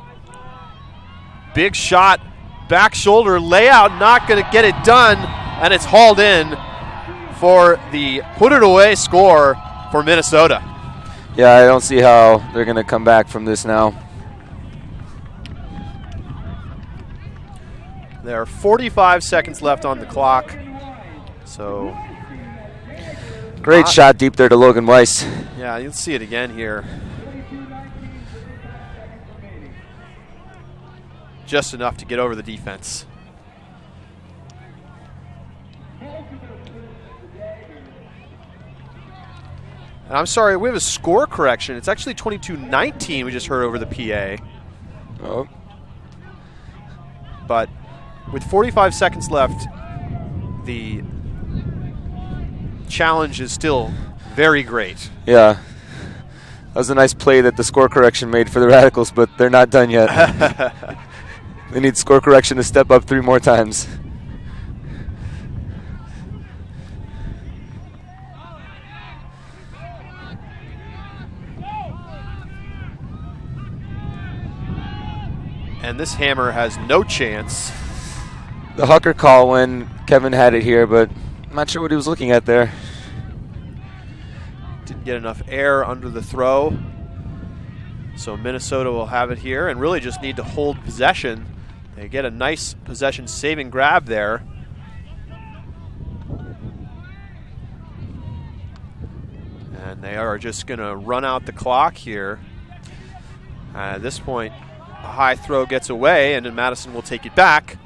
Big shot, back shoulder layout, not going to get it done, and it's hauled in for the put it away score for Minnesota. Yeah, I don't see how they're going to come back from this now. There are 45 seconds left on the clock. So great shot deep there to Logan Weiss. Yeah, you'll see it again here. Just enough to get over the defense. And I'm sorry, we have a score correction. It's actually 22-19 we just heard over the PA. Oh. But with 45 seconds left, the challenge is still very great. Yeah. That was a nice play that the score correction made for the Radicals, but they're not done yet. They need score correction to step up 3 more times. And this hammer has no chance. The Hucker call when Kevin had it here, but I'm not sure what he was looking at there. Didn't get enough air under the throw. So Minnesota will have it here and really just need to hold possession. They get a nice possession saving grab there. And they are just going to run out the clock here. At this point, a high throw gets away, and then Madison will take it back.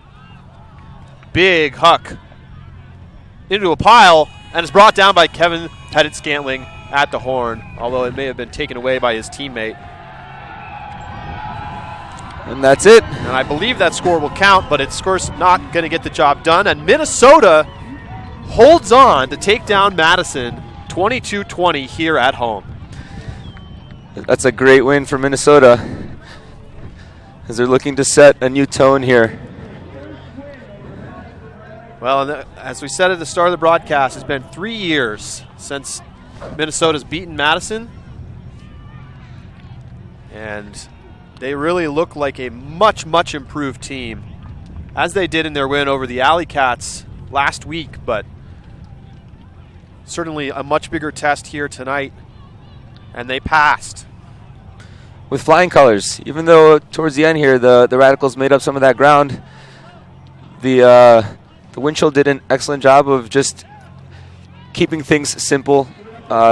Big huck into a pile, and it's brought down by Kevin Pettit-Scantling at the horn, although it may have been taken away by his teammate. And that's it. And I believe that score will count, but it's, of course, not going to get the job done. And Minnesota holds on to take down Madison 22-20 here at home. That's a great win for Minnesota, as they're looking to set a new tone here. Well, and as we said at the start of the broadcast, it's been 3 years since Minnesota's beaten Madison. And they really look like a much, much improved team, as they did in their win over the AlleyCats last week, but certainly a much bigger test here tonight, and they passed. With flying colors, even though towards the end here the Radicals made up some of that ground, the wind chill did an excellent job of just keeping things simple,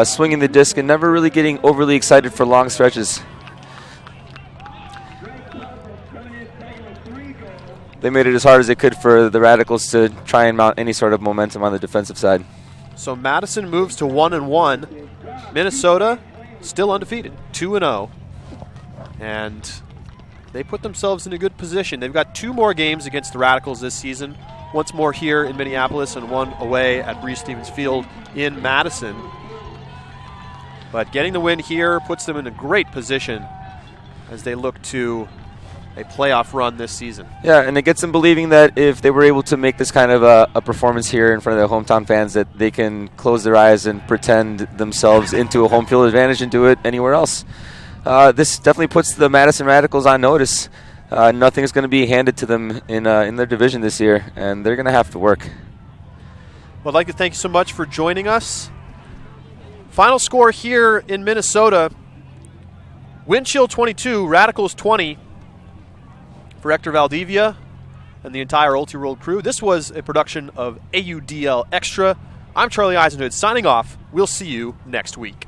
swinging the disc, and never really getting overly excited for long stretches. They made it as hard as they could for the Radicals to try and mount any sort of momentum on the defensive side. So Madison moves to 1-1. Minnesota still undefeated, 2-0. And they put themselves in a good position. They've got 2 more games against the Radicals this season. Once more here in Minneapolis and one away at Breese-Stevens Field in Madison. But getting the win here puts them in a great position as they look to a playoff run this season. Yeah, and it gets them believing that if they were able to make this kind of a performance here in front of their hometown fans, that they can close their eyes and pretend themselves into a home field advantage and do it anywhere else. This definitely puts the Madison Radicals on notice. Nothing is going to be handed to them in their division this year, and they're going to have to work. Well, I'd like to thank you so much for joining us. Final score here in Minnesota, wind chill 22, Radicals 20. For Hector Valdivia and the entire Ulti-World crew, this was a production of AUDL Extra. I'm Charlie Eisenhood signing off. We'll see you next week.